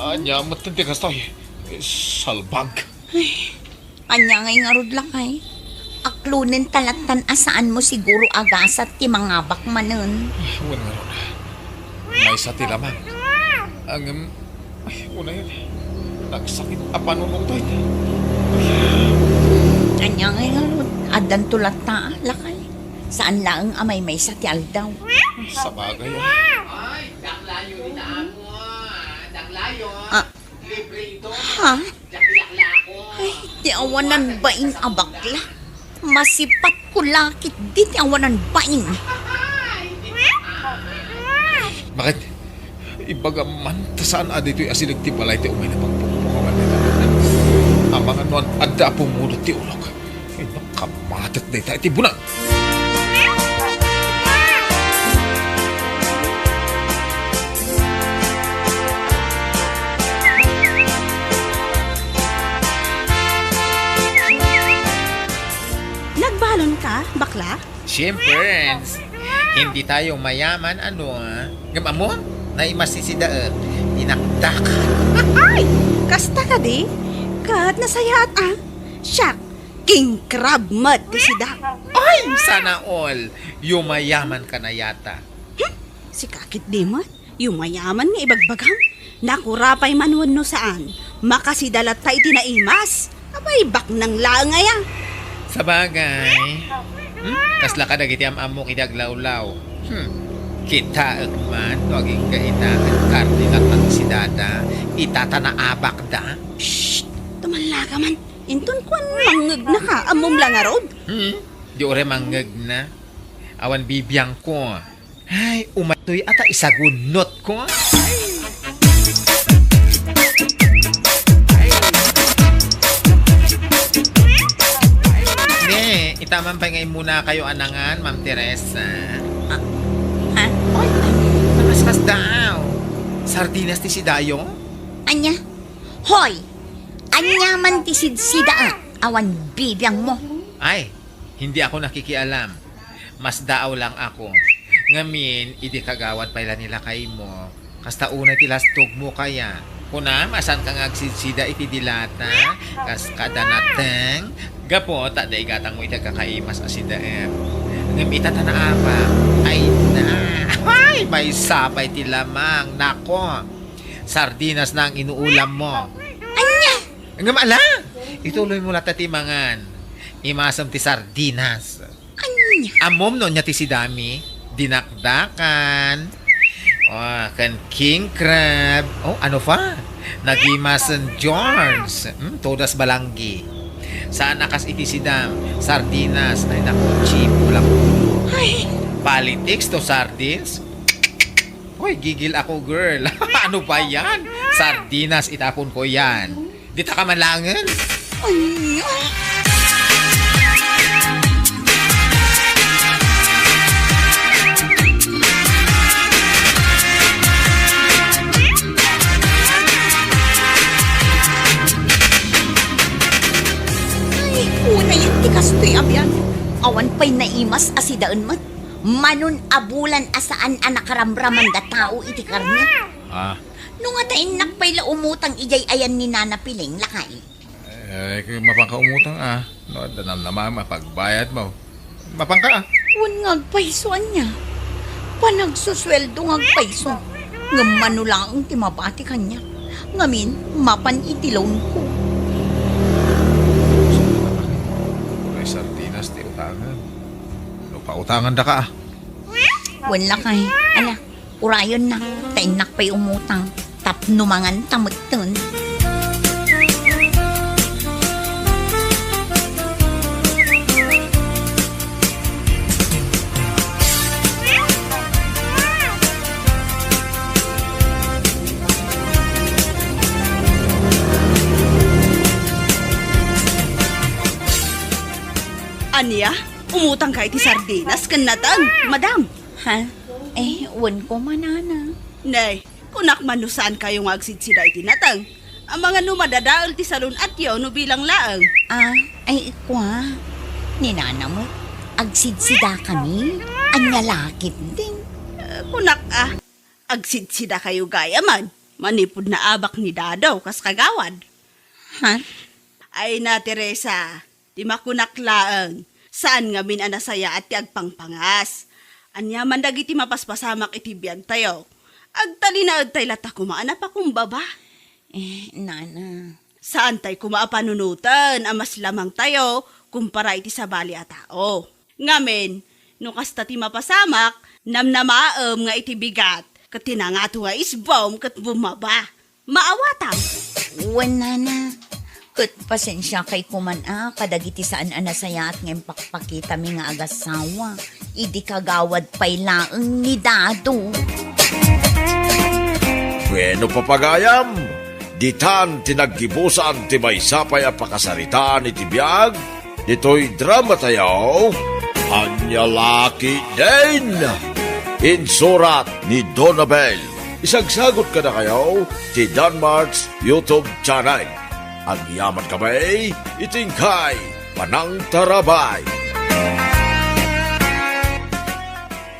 Speaker 7: Anya, matindi ka tayo. Salbag.
Speaker 4: Anya ngay nga rod lang ay. Aklunin talatan asaan mo siguro agasat ti mga bakmanon.
Speaker 7: Wala nga ron. May sa tilamang. Ang, ay, una yun. Nagsakit apanunong tayo.
Speaker 4: Anya ngay nga rod. Adan tulat ta lakay. Saan lang amay may sa ti aldaw.
Speaker 7: Sa bagay yun.
Speaker 2: Ay, daklayo ni Taamo. Daklayo.
Speaker 4: Ah.
Speaker 2: Libre ito.
Speaker 4: Ha?
Speaker 2: Daklakla ko.
Speaker 4: Ay, ti awanan baing abakla. Masipat ko lakit di ti awanan baing.
Speaker 7: Bakit? Ibaga man, saan adito'y asilig ti balay ti umay na pagpupungawan nila. Ang mga nuan, adda pumunod ti ulog. Ay, nakamatat na ita iti bunang.
Speaker 5: Nagbalon ka, bakla?
Speaker 2: Siyempre, hindi tayo mayaman, ano ah. Ngam mo, naimasisidaat, dinakdak.
Speaker 5: Ay! Kasta ka di? Kat nasayat ah. Siyak, king crab mud ti sida.
Speaker 2: Ay, sana all, yumayaman ka na yata.
Speaker 5: Si kakit di mo, yumayaman nga ibagbagam. Nakurapay manwan no saan. Makasidalat tayo tinaimas. Abay, bak nang langaya.
Speaker 2: Sa bagay, kasla ka dagiti amamo kidaglawlaw. Kita man, waging kaitaan karni latang si dada, itatanaabak da.
Speaker 5: Shh! Tumala ka man. Inton kwan mangag na ka. Amom lang arod.
Speaker 2: Di ore manggag na. Awan bibiyang ko. Ay, umatoy ata isagunot ko. Hindi, itaman pa ngay muna kayo anangan, Ma'am Teresa.
Speaker 4: Ha?
Speaker 2: Ay, namaskas daw. Sardinas ti si Dayo?
Speaker 4: Anya? Hoy! Anya man ti sida awan bibiyang mo.
Speaker 2: Ay, hindi ako nakikialam. Mas daaw lang ako.
Speaker 7: Ngamin, idi kagawad pala nila kay mo. Kasta unay tilastog mo kaya. Kuna, masan ka ngagsidsida iti dilata. Kas kada nateng. Gapo, taday gatang mo iti kakaimas asida Ngam itata na apa. Ay na. Ay, may sapay ti lamang. Nako. Sardinas na ang inuulam mo.
Speaker 4: Anya!
Speaker 7: Ngam ala. Ituloy mo lata ti mangan. Imasam ti sardinas.
Speaker 4: Anya!
Speaker 7: Amom no niya ti si Dami. Dinakdakan. Oh, kan king crab. Oh, ano pa? Nagimasan George. Todas balanggi. Sana kas iti si Dam. Sardinas. Ay naku, cheap. Walang ulo.
Speaker 4: Ay!
Speaker 7: Politics to sardines? Hoy, gigil ako, girl. Ano ba yan? Sardinas, itapon ko yan. Dita ka manlangan?
Speaker 4: Anya! Ay, una yung tikas to'y abyan. Awan pa'y naimas asidaan mat. Manon abulan asaan anakaramraman da tao iti karne.
Speaker 1: Ah,
Speaker 4: Nung nga tayo nakpayla umutang ijay ayan ni Nana Piling lakay.
Speaker 1: kung mapangkaumutang No, danam naman mapagbayad mo. Mapangka
Speaker 4: Wan ngagpaisoan niya. Panagsusweldo ngagpaiso. Ngamano lang ang timabati kanya. Ngamin, mapan itilon ko.
Speaker 1: May sardinas, di utangan. No, pautangan da ka
Speaker 4: Wan lakay. Ala, urayon na. Tayo nakpay umutang. Tapnumangan tamagtun.
Speaker 5: Anya, umutang ka iti sardinas kan natang, madam.
Speaker 4: Ha? Wan ko manana.
Speaker 5: Nay, kunak manusaan kayo nga agsidsida iti natang. Ang mga numadadaol ti salon at yaw no bilang laang.
Speaker 4: Ikwa. Ni Nana mo, agsidsida kami. Ang nalakit din.
Speaker 5: Kunak agsidsida kayo gaya man. Manipod na abak ni Dadaw kas kagawad.
Speaker 4: Ha?
Speaker 5: Ay na Teresa, di makunak laang. Saan nga min anasaya at ti agpangpangas. Anya man dagiti mapaspasamak iti biyan tayo. Agtalinaad tay lata kumaan pa kumbaba.
Speaker 4: Nana.
Speaker 5: Saan tay kumaapanunutan amas lamang tayo kumpara iti sabali a tao. Ngamen, no kasta ti mapasamak, namnamaam nga iti bigat, kat tinangato nga isbom kat bumaba. Maawatang.
Speaker 4: Wan Nana. Kat pasensya kay kuman kadagiti saan anasaya at ngayon pakpakita mi nga agasawa. Idi kagawad pay laeng ni Dado.
Speaker 1: Bueno papagayam, ditan tinaggibusan ti may sapay a pakasaritaan iti biyag, dito'y drama tayo, Anyalaki din! Insurat ni Donabel. Isagsagot ka na kayo ti Danmarks YouTube channel. Ang yaman kamay, itingkay, panang tarabay.